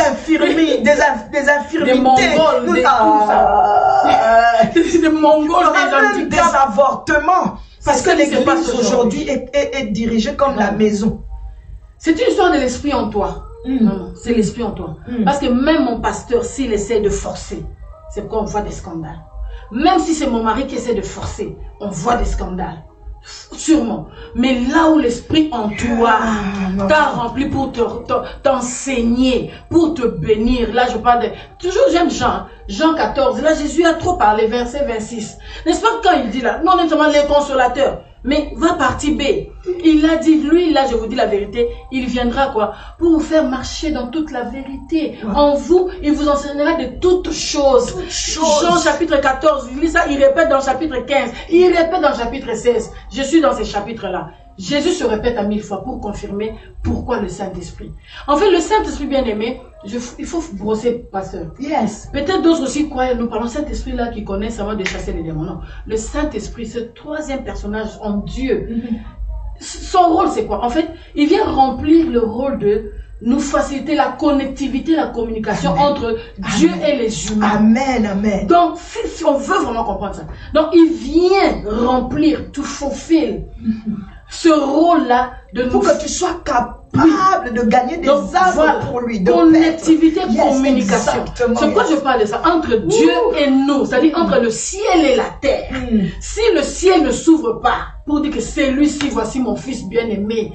infirmiers, des infirmités. Des Mongols, des Mongols, des avortements. Parce que l'église aujourd'hui est dirigée comme la maison. C'est une histoire de l'esprit en toi. Non, c'est l'esprit en toi. Parce que même mon pasteur, s'il essaie de forcer, c'est pourquoi on voit des scandales. Même si c'est mon mari qui essaie de forcer, on voit des scandales. Sûrement. Mais là où l'esprit en toi t'a rempli pour t'enseigner, pour te bénir. Là, je parle de... Toujours j'aime Jean 14. Là, Jésus a trop parlé, verset 26. N'est-ce pas quand il dit là, non seulement les consolateurs, mais va partie B. Il a dit, lui, là, je vous dis la vérité, il viendra quoi? Pour vous faire marcher dans toute la vérité. En vous, il vous enseignera de toutes choses. Jean chapitre 14, il lit ça, il répète dans le chapitre 15, il répète dans le chapitre 16. Je suis dans ces chapitres-là. Jésus se répète à 1000 fois pour confirmer pourquoi le Saint-Esprit. En fait, le Saint-Esprit bien-aimé, il faut brosser pasteur. Peut-être d'autres aussi croient, nous parlons Saint-Esprit là qui connaît seulement de chasser les démons. Non, le Saint-Esprit, ce troisième personnage en Dieu, son rôle c'est quoi? En fait, il vient remplir le rôle de nous faciliter la connectivité, la communication entre Dieu et les humains. Amen. Donc, si on veut vraiment comprendre ça, donc il vient remplir, to fulfill ce rôle-là pour que tu sois capable de gagner des âmes pour lui. Connectivité, communication. C'est pourquoi je parle de ça. Entre Dieu et nous, c'est-à-dire entre le ciel et la terre. Si le ciel ne s'ouvre pas pour dire que c'est lui-ci, voici mon fils bien-aimé,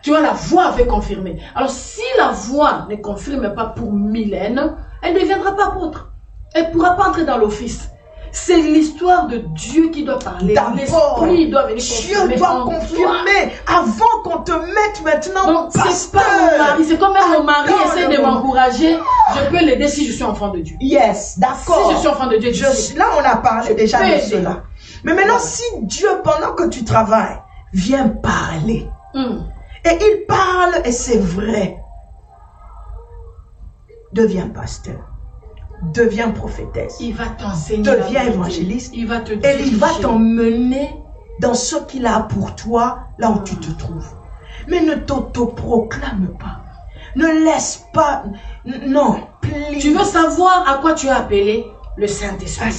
tu vois, la voix avait confirmé. Alors, si la voix ne confirme pas pour Mylène, elle ne deviendra pas apôtre. Elle ne pourra pas entrer dans l'office. C'est l'histoire de Dieu qui doit parler. L'esprit doit venir confirmer. Dieu doit confirmer avant qu'on te mette maintenant. Donc, c'est pas mon mari, c'est comme même mon mari essaie de m'encourager, je peux l'aider si je suis enfant de Dieu. Yes, d'accord. Si je suis enfant de Dieu, là, on a parlé déjà de cela. Mais maintenant, si Dieu, pendant que tu travailles, vient parler, et il parle, et c'est vrai, deviens pasteur, deviens prophétesse, il va t'enseigner, deviens évangéliste, il va te et il va t'emmener dans ce qu'il a pour toi, là où tu te trouves. Mais ne t'auto-proclame pas. Ne laisse pas... Non, please. Tu veux savoir à quoi tu es appelé? Le Saint-Esprit.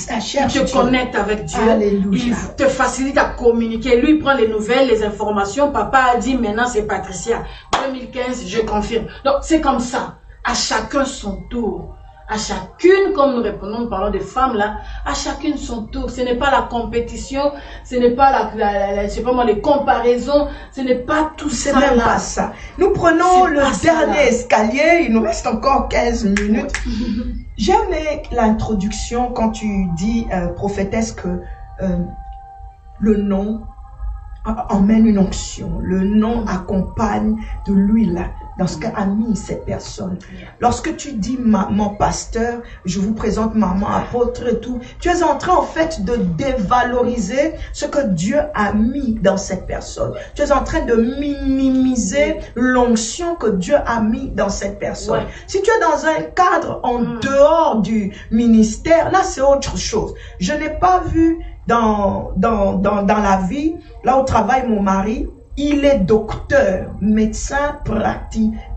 Il te connecte avec Dieu. Alléluia. Il te facilite à communiquer. Lui, il prend les nouvelles, les informations. Papa a dit, maintenant c'est Patricia. 2015, je confirme. Donc, c'est comme ça. À chacun son tour. À chacune, comme nous répondons, nous parlons des femmes là, à chacune son tour. Ce n'est pas la compétition, ce n'est pas je sais pas moi, les comparaisons, ce n'est pas tout ça. C'est même pas ça. Nous prenons le dernier escalier, il nous reste encore 15 minutes. J'aimais l'introduction quand tu dis, prophétesse, que le nom emmène une onction. Le nom accompagne de l'huile dans ce qu'a mis cette personne. Lorsque tu dis maman pasteur, je vous présente maman apôtre et tout, tu es en train en fait de dévaloriser ce que Dieu a mis dans cette personne. Tu es en train de minimiser l'onction que Dieu a mis dans cette personne. Ouais. Si tu es dans un cadre en dehors du ministère, là c'est autre chose. Je n'ai pas vu dans la vie, là où travaille mon mari, il est docteur, médecin,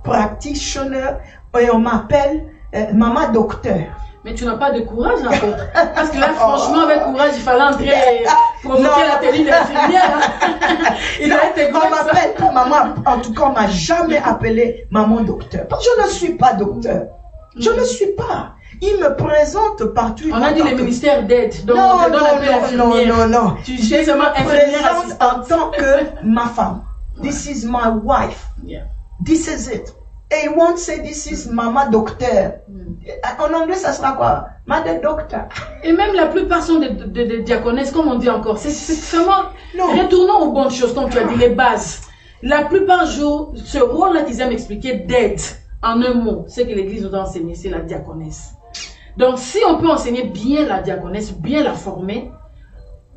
practitioner, et on m'appelle maman docteur. Mais tu n'as pas de courage en fait. Parce que là, franchement, avec courage, il fallait entrer provoquer la tenue de l'infirmière. Il a été on m'appelle maman, en tout cas, on m'a jamais appelé maman docteur. Je ne suis pas docteur. Je ne suis pas. Il me présente partout. On a dit le ministère d'aide. Donc on te donne un peu l'infirmière. Non. Tu sais seulement infirmière assistante. En tant que ma femme. This is my wife. Yeah. This is it. Et il won't say this is mama docteur. En anglais, ça sera quoi? Mother doctor. Et même la plupart sont des diaconesses, comme on dit encore. C'est vraiment... Retournons aux bonnes choses, comme tu as dit, les bases. La plupart jouent ce rôle-là qu'ils aiment expliquer d'aide. En un mot, ce que l'Église nous a enseigné, c'est la diaconesse. Donc, si on peut enseigner bien la diaconesse, bien la former,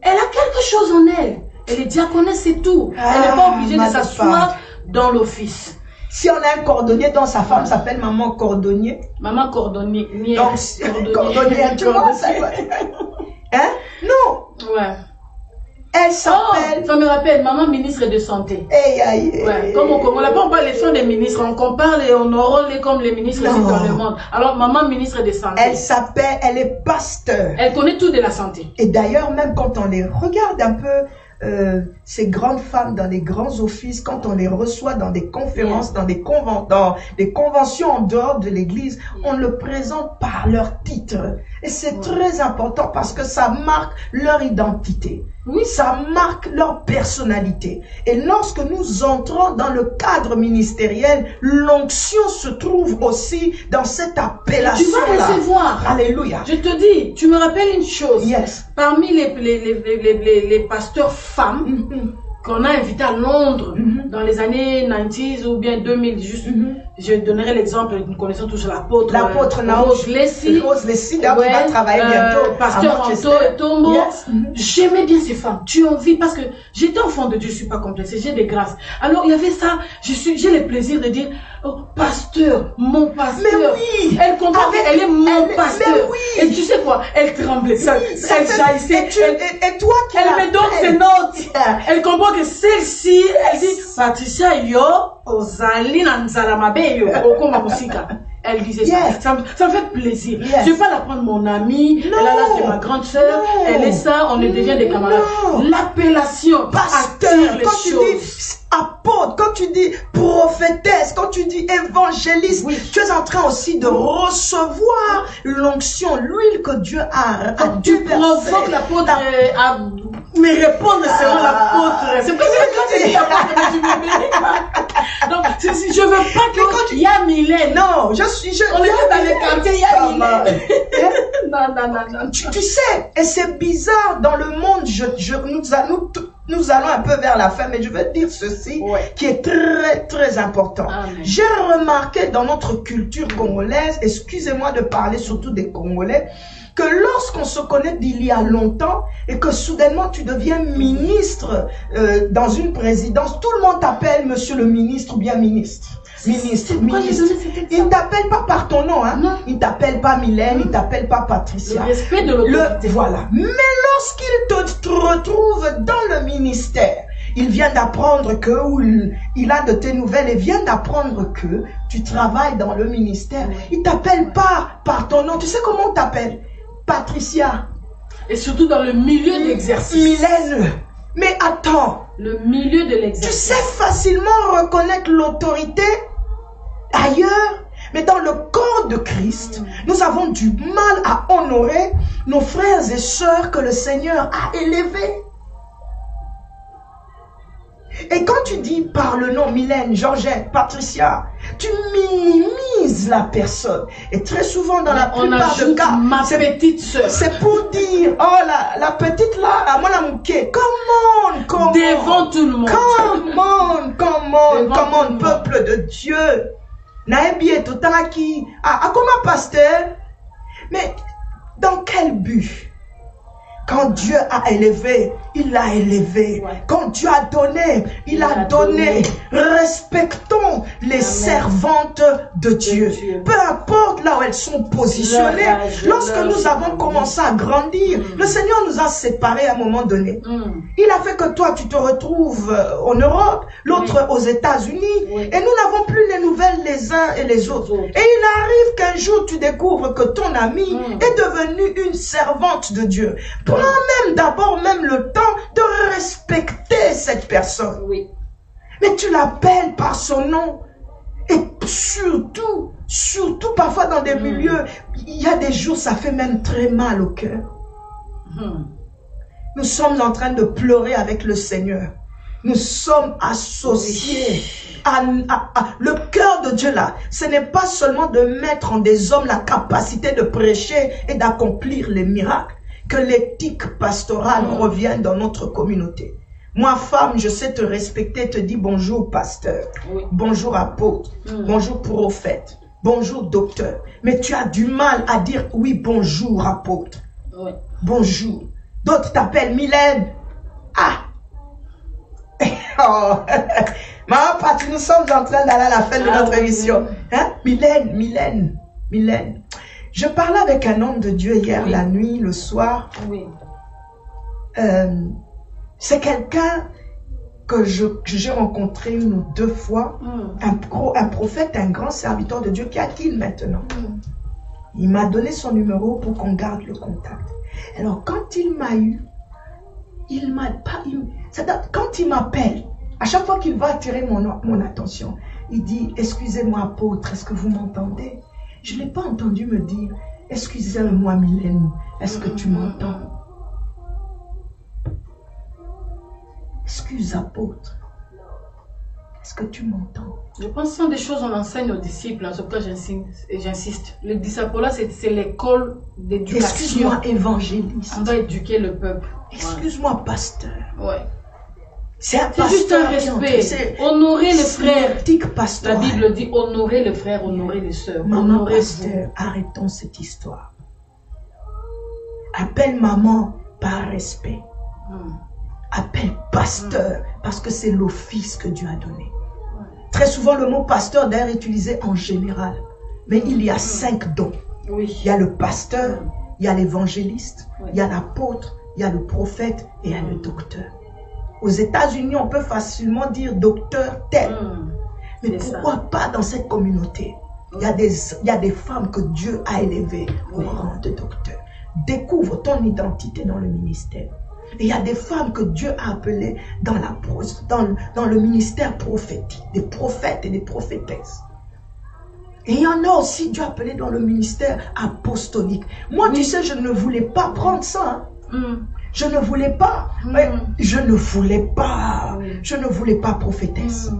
elle a quelque chose en elle. Elle est diaconesse, c'est tout. Elle n'est pas obligée de s'asseoir dans l'office. Si on a un cordonnier dont sa femme s'appelle maman cordonnier. Maman cordonnier. Donc, cordonnier, tu vois ça. Hein? Non. Ouais. Elle s'appelle... ça me rappelle, maman ministre de santé. Ouais, comme on n'a pas parlé les femmes des ministres, on compare et on aura comme les ministres dans le monde. Alors, maman ministre de santé. Elle est pasteur. Elle connaît tout de la santé. Et d'ailleurs, même quand on les regarde un peu, ces grandes femmes dans des grands offices, quand on les reçoit dans des conférences, dans des conventions en dehors de l'église, on le présente par leur titre. Et c'est très important parce que ça marque leur identité. Oui, ça marque leur personnalité. Et lorsque nous entrons dans le cadre ministériel, l'onction se trouve aussi dans cette appellation-là. Tu vas recevoir. Alléluia. Je te dis, tu me rappelles une chose. Yes. Parmi les pasteurs femmes qu'on a invités à Londres dans les années 90s ou bien 2000, juste, je donnerai l'exemple, nous connaissons tous l'apôtre Rose Leslie, là où va travailler bientôt. Pasteur Anto et Tombo. Yes. J'aimais bien ces femmes. Tu as envie parce que j'étais enfant de Dieu, je suis pas complexée, j'ai des grâces. Alors il y avait ça, j'ai le plaisir de dire, oh, pasteur, mon pasteur. Mais oui. Elle comprend qu'elle est mon pasteur. Mais oui. Et tu sais quoi, elle tremblait, elle jaillissait. Et toi qui elle me donne ses notes. Elle comprend que celle-ci, elle dit, Patricia, yo, ozali na nzalamabe yo, okoma musika. Elle disait ça me fait plaisir. Je ne vais pas la prendre mon amie, elle a l'âge de ma grande sœur, elle est ça, on devient des camarades. L'appellation attire les choses. Apôtre, quand tu dis prophétesse, quand tu dis évangéliste, tu es en train aussi de recevoir l'onction, l'huile que Dieu a tu provoques l'apôtre à me répondre selon l'apôtre. C'est pas ça que quand tu dis apôtre, tu me bénis pas. Donc, je veux pas qu'il y a Mylène. Non, on est dans les quartiers, il y a Mylène. Non. Tu sais, et c'est bizarre dans le monde, nous allons un peu vers la fin, mais je veux dire ceci qui est très, très important. J'ai remarqué dans notre culture congolaise, excusez-moi de parler surtout des Congolais, que lorsqu'on se connaît d'il y a longtemps et que soudainement tu deviens ministre dans une présidence, tout le monde t'appelle monsieur le ministre ou bien ministre. Ministre. Il ne t'appelle pas par ton nom, hein? Non. Il ne t'appelle pas Mylène, il ne t'appelle pas Patricia. Le respect de l'autorité. Voilà. Mais lorsqu'il te retrouve dans le ministère, il vient d'apprendre que, ou il a de tes nouvelles et vient d'apprendre que tu travailles dans le ministère. Il ne t'appelle pas par ton nom. Tu sais comment on t'appelle? Patricia. Et surtout dans le milieu d'exercice. Mylène. Mais attends. Le milieu de l'exercice. Tu sais facilement reconnaître l'autorité ailleurs, mais dans le corps de Christ, nous avons du mal à honorer nos frères et sœurs que le Seigneur a élevés. Et quand tu dis par le nom Mylène, Georgette, Patricia, tu minimises la personne. Et très souvent dans la plupart des cas, ma petite sœur. C'est pour dire, oh la petite là, moi la mouquée, come on. Devant tout le monde. Come on, peuple de Dieu. Naebi et Totanaki, comment pasteur? Mais dans quel but? Quand Dieu a élevé, il l'a élevé. Quand Dieu a donné, il a donné. Respectons les servantes de Dieu. Peu importe là où elles sont positionnées. Lorsque nous avons commencé à grandir, le Seigneur nous a séparés à un moment donné. Il a fait que toi, tu te retrouves en Europe, l'autre aux États-Unis. Et nous n'avons plus les nouvelles les uns et les autres. Et il arrive qu'un jour, tu découvres que ton ami est devenu une servante de Dieu. Prends même d'abord le temps de respecter cette personne. Mais tu l'appelles par son nom. Et surtout parfois dans des milieux, il y a des jours, ça fait même très mal au cœur. Nous sommes en train de pleurer avec le Seigneur. Nous sommes associés à le cœur de Dieu là. Ce n'est pas seulement de mettre en des hommes la capacité de prêcher et d'accomplir les miracles. Que l'éthique pastorale revienne dans notre communauté. Moi, femme, je sais te respecter, te dire bonjour pasteur, bonjour apôtre, bonjour prophète, bonjour docteur. Mais tu as du mal à dire oui, bonjour apôtre, bonjour. D'autres t'appellent Mylène. Maman, Patri, nous sommes en train d'aller à la fin de notre émission. Hein? Mylène. Je parlais avec un homme de Dieu hier, la nuit, le soir. C'est quelqu'un que j'ai rencontré une ou deux fois. Un prophète, un grand serviteur de Dieu qui a qui maintenant. Il m'a donné son numéro pour qu'on garde le contact. Alors, quand il m'a eu, quand il m'appelle, à chaque fois qu'il va attirer mon attention, il dit, excusez-moi apôtre, est-ce que vous m'entendez? Je ne l'ai pas entendu me dire, excusez-moi Mylène, est-ce que tu m'entends? Excuse apôtre, est-ce que tu m'entends? Je pense que ce sont des choses qu'on enseigne aux disciples, en tout cas j'insiste. Le disciple-là, c'est l'école d'éducation. Excuse-moi évangéliste. On doit éduquer le peuple. Excuse-moi pasteur. C'est juste un respect. Honorer les frères. La Bible dit honorer les frères, honorer les sœurs. Maman pasteur, arrêtons cette histoire. Appelle maman par respect. Appelle pasteur parce que c'est l'office que Dieu a donné. Très souvent le mot pasteur d'ailleurs est utilisé en général. Mais il y a 5 dons. Il y a le pasteur, il y a l'évangéliste, il y a l'apôtre, il y a le prophète et il y a le docteur. Aux États-Unis, on peut facilement dire docteur tel. Mais pourquoi pas dans cette communauté? Il y a des femmes que Dieu a élevées au rang de docteur. Découvre ton identité dans le ministère. Et il y a des femmes que Dieu a appelées dans le ministère prophétique, des prophètes et des prophétesses. Et il y en a aussi Dieu appelé dans le ministère apostolique. Moi, tu sais, je ne voulais pas prendre ça. Je ne voulais pas. Je ne voulais pas prophétesse.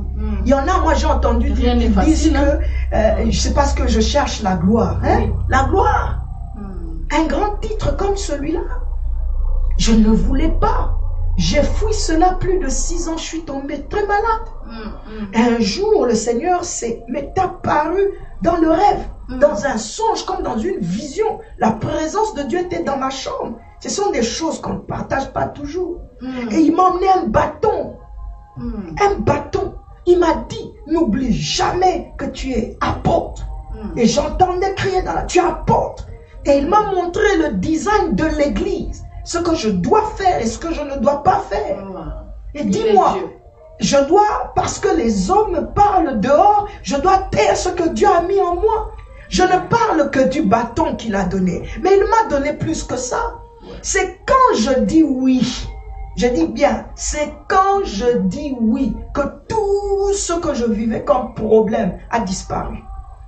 Il y en a, moi j'ai entendu dire qu'ils disent que c'est parce que je cherche la gloire. La gloire. Un grand titre comme celui-là. Je ne voulais pas. J'ai fui cela plus de 6 ans, je suis tombée très malade. Un jour, le Seigneur m'est apparu dans le rêve, dans un songe, comme dans une vision. La présence de Dieu était dans ma chambre. Ce sont des choses qu'on ne partage pas toujours. Et il m'a emmené un bâton. Un bâton. Il m'a dit, n'oublie jamais que tu es apôtre. Et j'entendais crier dans la... Tu es apôtre. Et il m'a montré le design de l'église. Ce que je dois faire et ce que je ne dois pas faire. Et dis-moi, je dois, parce que les hommes parlent dehors, je dois taire ce que Dieu a mis en moi. Je ne parle que du bâton qu'il a donné. Mais il m'a donné plus que ça. C'est quand je dis oui, je dis bien, c'est quand je dis oui que tout ce que je vivais comme problème a disparu.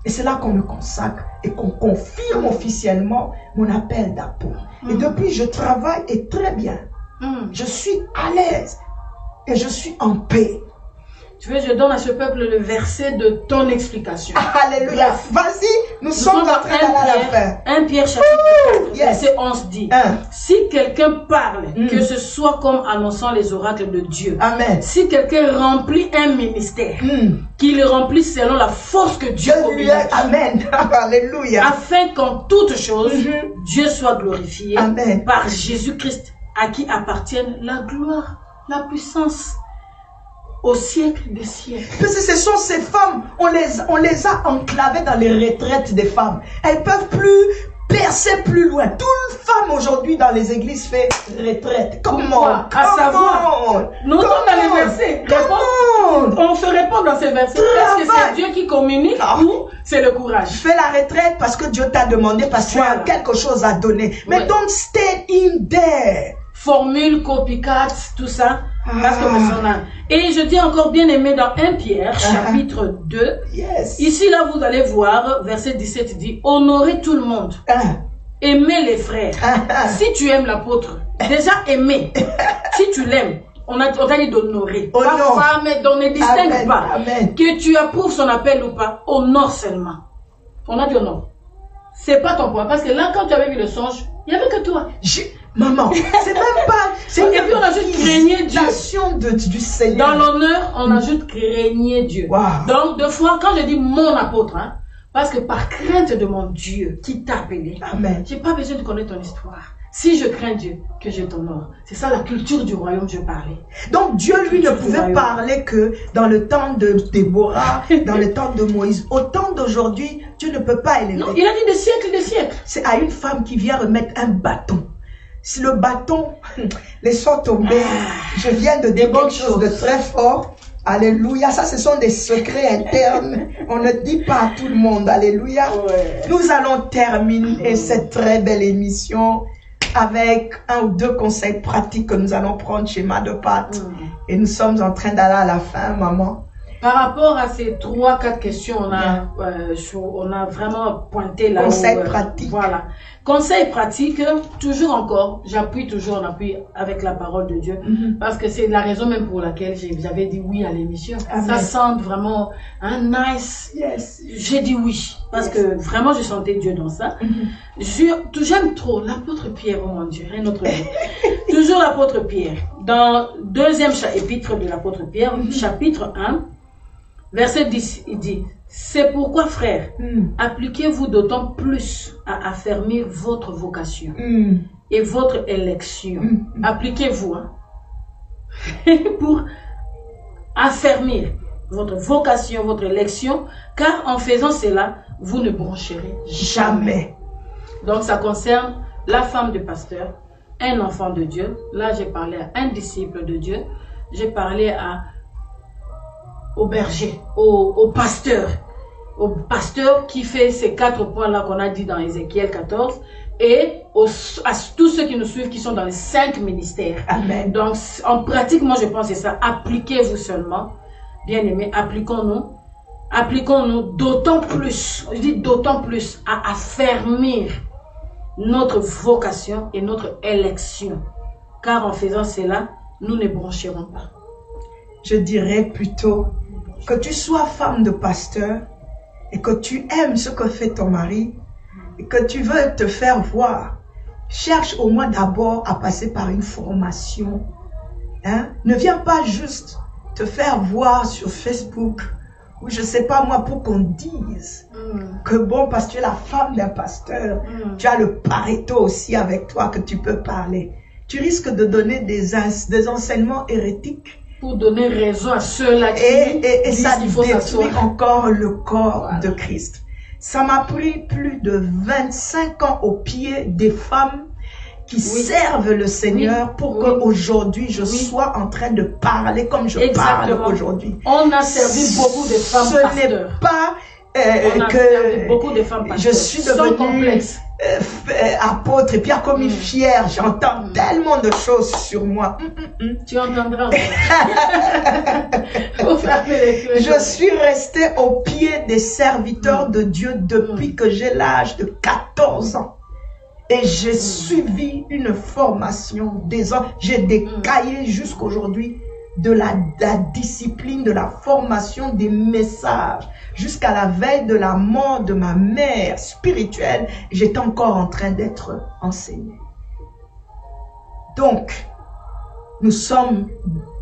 Et c'est là qu'on me consacre et qu'on confirme officiellement mon appel d'apôtre. Et depuis, je travaille et très bien. Je suis à l'aise et je suis en paix. Tu veux, je donne à ce peuple le verset de ton explication. Alléluia. Vas-y, nous sommes en train d'aller à la fin. 1 Pierre chapitre 4, verset 11 dit, si quelqu'un parle, que ce soit comme annonçant les oracles de Dieu. Amen. Si quelqu'un remplit un ministère, qu'il le remplisse selon la force que Dieu communique. Amen. Alléluia. Afin qu'en toutes choses, Dieu soit glorifié par Jésus-Christ, à qui appartiennent la gloire, la puissance, au siècle des siècles. Parce que ce sont ces femmes, on les a enclavées dans les retraites des femmes. Elles peuvent plus percer plus loin. Toute femme aujourd'hui dans les églises fait retraite. Comment? À savoir, nous sommes dans les versets. On se répond dans ces versets. Est-ce que c'est Dieu qui communique ou c'est le courage? Fais la retraite parce que Dieu t'a demandé, parce que tu as quelque chose à donner. Mais don't stay in there. Formule, copycat, tout ça. Parce que et je dis encore bien aimé dans 1 Pierre, chapitre 2. Ici, là, vous allez voir, verset 17 dit, honorez tout le monde. Aimez les frères. Si tu aimes l'apôtre, déjà aimer. Si tu l'aimes, on t'a dit d'honorer. Pas femme, on ne distingue pas. Que tu approuves son appel ou pas, honore seulement. On a dit honore. C'est pas ton point. Parce que là, quand tu avais vu le songe, il n'y avait que toi. Maman, c'est même pas... Et puis on ajoute craigner Dieu. Du Seigneur. Dans l'honneur, on ajoute craigner Dieu. Donc, deux fois, quand je dis mon apôtre, parce que par crainte de mon Dieu qui t'a appelé, j'ai pas besoin de connaître ton histoire. Si je crains Dieu, que je t'honore. C'est ça la culture du royaume, je parlais. Donc Dieu, lui, ne pouvait parler que dans le temps de Déborah, dans le temps de Moïse. Au temps d'aujourd'hui, Dieu ne peut pas élever. Non, il a dit des siècles, des siècles. C'est à une femme qui vient remettre un bâton. Si le bâton laisse tomber, je viens de dire quelque chose de très fort. Alléluia. Ça, ce sont des secrets internes. On ne dit pas à tout le monde. Alléluia. Nous allons terminer cette très belle émission avec 1 ou 2 conseils pratiques que nous allons prendre chez Ma de Pâte. Et nous sommes en train d'aller à la fin, maman. Par rapport à ces 3-4 questions, on a vraiment pointé là. Conseils pratiques. Voilà. Conseils pratiques, toujours encore, j'appuie toujours en appui avec la parole de Dieu. Parce que c'est la raison même pour laquelle j'avais dit oui à l'émission. Ça sent vraiment nice. J'ai dit oui. Parce que vraiment, je sentais Dieu dans ça. J'aime trop l'apôtre Pierre, oh mon Dieu, un autre jour. Toujours l'apôtre Pierre. Dans 2e épître de l'apôtre Pierre, chapitre 1, verset 10, il dit, c'est pourquoi, frères, appliquez-vous d'autant plus à affermir votre vocation et votre élection. Appliquez-vous pour affermir votre vocation, votre élection, car en faisant cela, vous ne broncherez jamais. Donc, ça concerne la femme de pasteur, un enfant de Dieu. Là, j'ai parlé à un disciple de Dieu. J'ai parlé au berger, au pasteur qui fait ces 4 points-là qu'on a dit dans Ézéchiel 14, et à tous ceux qui nous suivent qui sont dans les 5 ministères. Amen. Donc, en pratique, moi, je pense que c'est ça. Appliquez-vous seulement. Bien-aimés, appliquons-nous d'autant plus, je dis d'autant plus, à affermir notre vocation et notre élection. Car en faisant cela, nous ne broncherons pas. Je dirais plutôt que tu sois femme de pasteur et que tu aimes ce que fait ton mari et que tu veux te faire voir. Cherche au moins d'abord à passer par une formation Hein? Ne viens pas juste te faire voir sur Facebook ou je sais pas moi pour qu'on dise que bon, parce que tu es la femme d'un pasteur, tu as le pareto aussi avec toi que tu peux parler. Tu risques de donner des enseignements hérétiques. Pour donner raison à ceux-là qui et ça détruit encore le corps de Christ. Ça m'a pris plus de 25 ans au pied des femmes qui servent le Seigneur pour qu'aujourd'hui je sois en train de parler comme je parle aujourd'hui. On a servi beaucoup de femmes pasteurs. Ce n'est pas que beaucoup de femmes je suis devenue apôtre et puis comme fière, j'entends tellement de choses sur moi. Tu entendras. Je suis restée au pied des serviteurs de Dieu depuis que j'ai l'âge de 14 ans. Et j'ai suivi une formation des ans. J'ai des cahiers jusqu'aujourd'hui de la discipline, de la formation des messages. Jusqu'à la veille de la mort de ma mère spirituelle, j'étais encore en train d'être enseignée. Donc, nous sommes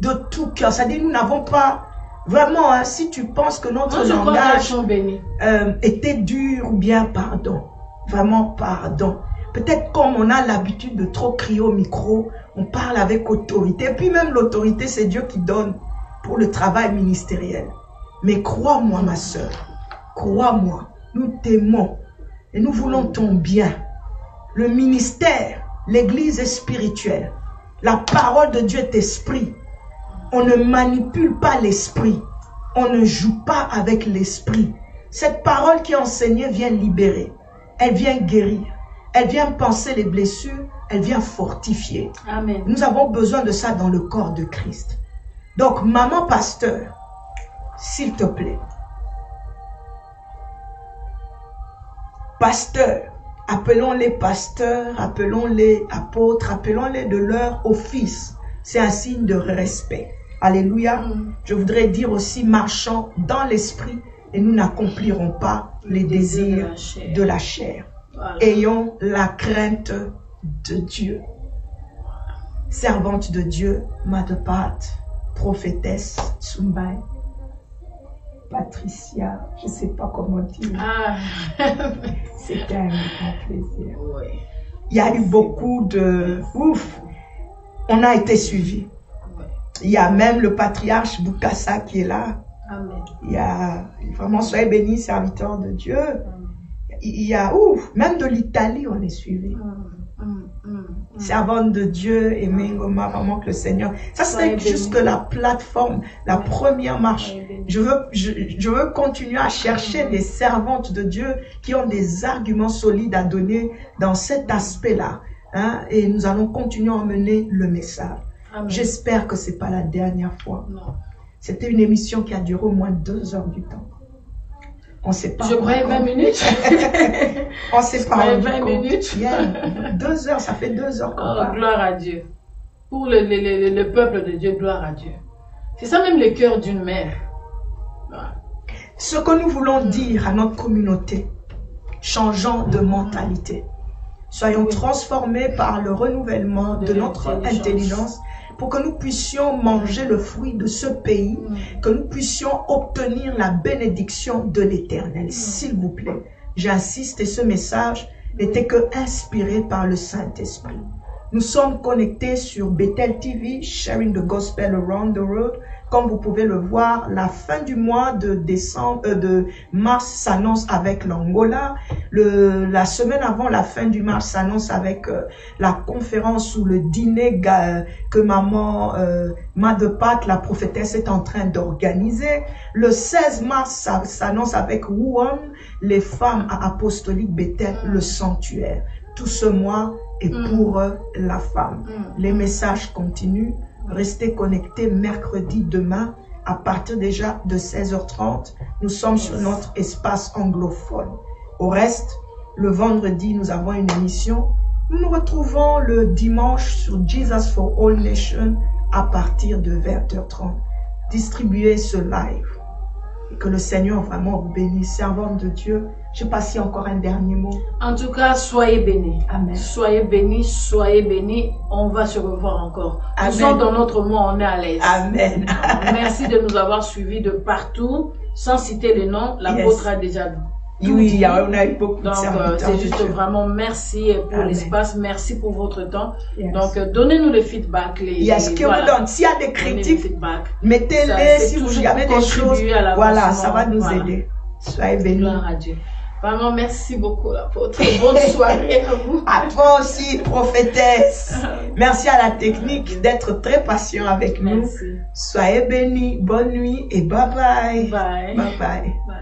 de tout cœur. C'est-à-dire, nous n'avons pas vraiment, hein, si tu penses que notre langage était dur ou bien pardon. Vraiment pardon. Peut-être comme on a l'habitude de trop crier au micro, on parle avec autorité. Et puis même l'autorité, c'est Dieu qui donne pour le travail ministériel. Mais crois-moi, ma sœur, crois-moi, nous t'aimons et nous voulons ton bien. Le ministère, l'église est spirituelle. La parole de Dieu est esprit. On ne manipule pas l'esprit. On ne joue pas avec l'esprit. Cette parole qui est enseignée vient libérer. Elle vient guérir. Elle vient penser les blessures. Elle vient fortifier. Amen. Nous avons besoin de ça dans le corps de Christ. Donc, maman pasteur, s'il te plaît. Pasteurs, appelons-les pasteurs, appelons-les apôtres, appelons-les de leur office. C'est un signe de respect. Alléluia. Je voudrais dire aussi, marchons dans l'esprit et nous n'accomplirons pas les désirs de la chair. Voilà. Ayons la crainte de Dieu. Servante de Dieu, Madepat, prophétesse, Tsumbai, Patricia, je ne sais pas comment dire. C'était un grand plaisir. Oui. Il y a eu beaucoup de... Ouf! On a été suivis. Oui. Il y a même le patriarche Bukasa qui est là. Amen. Il y a... Vraiment, soyez bénis, serviteurs de Dieu. Amen. Il y a... Ouf! Même de l'Italie, on est suivis. Servante de Dieu et Mengoma, vraiment que le Seigneur. Ça c'est juste la plateforme, la première marche. Je veux continuer à chercher des servantes de Dieu qui ont des arguments solides à donner dans cet aspect-là. Hein, et nous allons continuer à emmener le message. J'espère que c'est pas la dernière fois. C'était une émission qui a duré au moins 2 heures du temps. On sait pas. Je croyais 20 minutes. On sait pas. 20 minutes. Yeah. 2 heures, ça fait 2 heures qu'on parle. Gloire à Dieu. Pour le peuple de Dieu, gloire à Dieu. C'est ça même le cœur d'une mère. Voilà. Ce que nous voulons dire à notre communauté, changeons de mentalité. Soyons transformés par le renouvellement de notre intelligence pour que nous puissions manger le fruit de ce pays, que nous puissions obtenir la bénédiction de l'Éternel. S'il vous plaît, j'insiste, et ce message n'était que inspiré par le Saint-Esprit. Nous sommes connectés sur Bethel TV, Sharing the Gospel Around the World. Comme vous pouvez le voir, la fin du mois de mars s'annonce avec l'Angola. La semaine avant la fin du mars s'annonce avec la conférence ou le dîner que maman Madepat, la prophétesse, est en train d'organiser. Le 16 mars, ça s'annonce avec Wuhan, les femmes apostoliques Bethel, le sanctuaire. Tout ce mois est pour la femme. Les messages continuent. Restez connectés mercredi demain à partir déjà de 16h30. Nous sommes sur notre espace anglophone. Au reste, le vendredi, nous avons une émission. Nous nous retrouvons le dimanche sur Jesus for All Nations à partir de 20h30. Distribuez ce live. Et que le Seigneur vraiment vous bénisse. Servante de Dieu, je ne sais pas s'il y a encore un dernier mot. En tout cas, soyez bénis. Amen. Soyez bénis, soyez bénis. On va se revoir encore. Nous sommes dans notre mois, on est à l'aise. Amen. Merci de nous avoir suivis de partout. Sans citer les noms, l'apôtre a déjà dit. Oui, on a eu beaucoup donc, de serviteurs. C'est juste vraiment merci pour l'espace, merci pour votre temps. Donc, donnez-nous le feedback. Ce qu'on nous donne. S'il y a des critiques, mettez-les. Si vous avez des choses, voilà, ça va nous aider. Soyez bénis. Gloire à Dieu. Vraiment, merci beaucoup, l'apôtre. Bonne soirée à vous. À toi aussi, prophétesse. Merci à la technique d'être très patient avec nous. Merci. Soyez bénis. Bonne nuit et bye bye. Bye. Bye bye. Bye.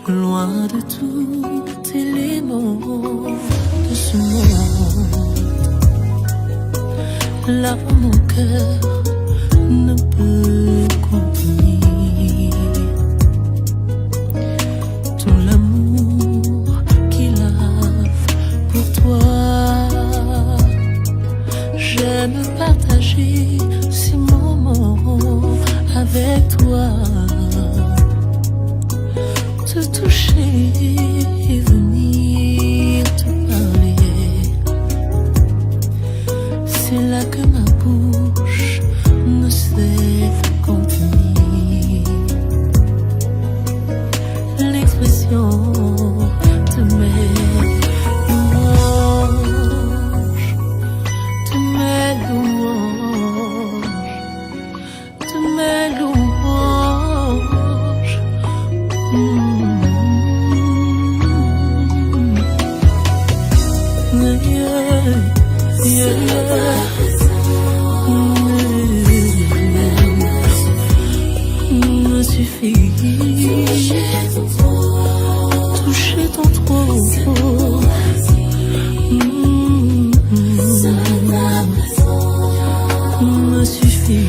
loin de tout élément de ce monde. Là mon cœur ne peut contenir tout l'amour qu'il a pour toi. J'aime partager ces moments avec toi, te toucher et venir te parler. C'est là que ma bouche ne sait contenir l'expression de mes louanges, de mes louanges, de mes louanges. me suffit. Toucher ton trône, me suffit.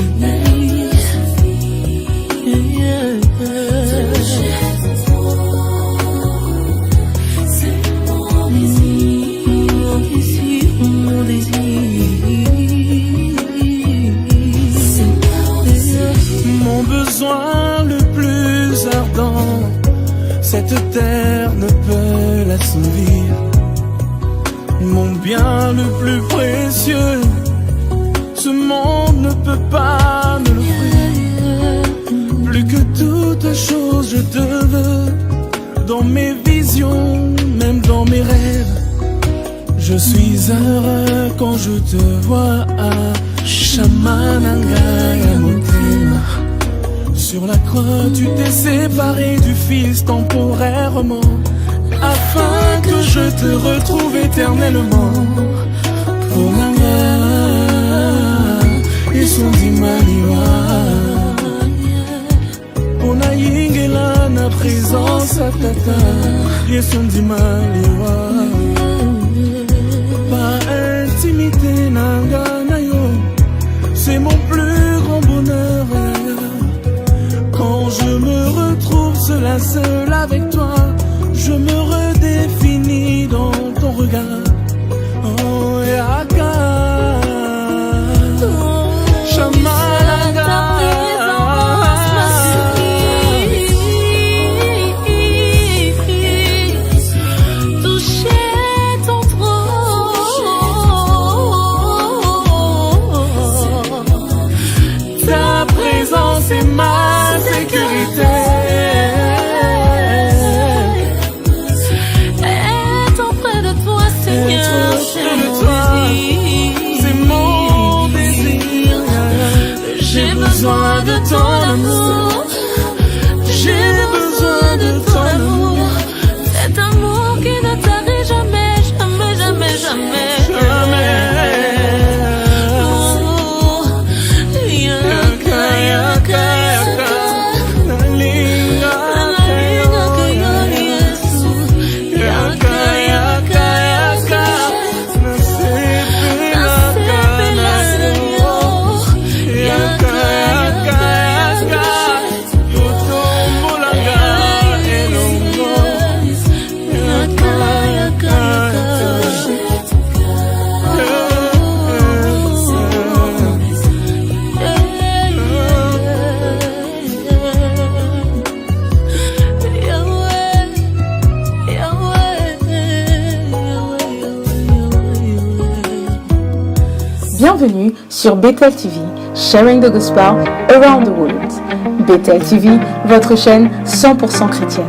Mon désir, mon besoin le plus ardent, cette terre ne peut l'assouvir. Mon bien le plus précieux, ce monde ne peut pas me l'offrir. Plus que toute chose, je te veux, dans mes visions, même dans mes rêves. Je suis heureux quand je te vois à Shamananga Motema. Sur la croix, tu t'es séparé du Fils temporairement, afin que je te retrouve éternellement. Pour et son dimaliwa, pour na yingela na présence à tata, et son dimaliwa. Intimité nanga na yo, c'est mon plus grand bonheur. Quand je me retrouve seul à seul avec toi, je me redéfinis dans ton regard. Oh Yaka, Shamananga. C'est ma sécurité. Être auprès de toi, Seigneur, c'est mon désir. J'ai besoin de ton amour. J'ai besoin de ton amour. Cet amour qui ne tarit jamais, jamais, jamais, jamais. Bienvenue sur Bethel TV, Sharing the Gospel Around the World. Bethel TV, votre chaîne 100% chrétienne.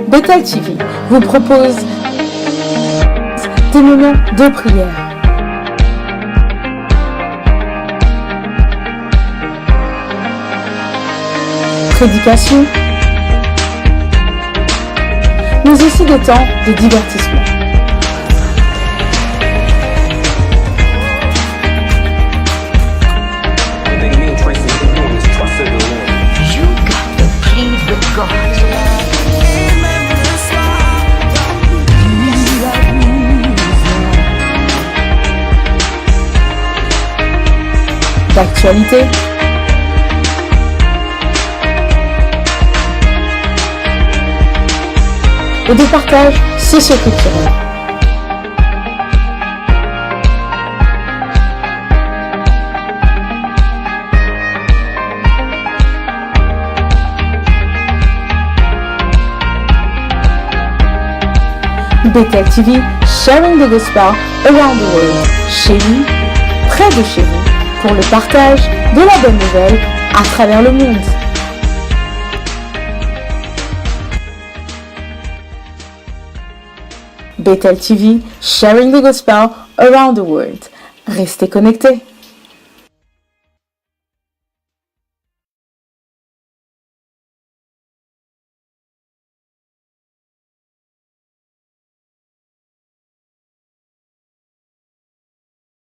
Bethel TV vous propose des moments de prière, prédication, mais aussi des temps de divertissement. D'actualité, et de partage socio-culturel. Bethel TV, Sharing the Gospel Around the World. Chez lui, près de chez vous, pour le partage de la bonne nouvelle à travers le monde. Bethel TV, Sharing the Gospel Around the World. Restez connectés.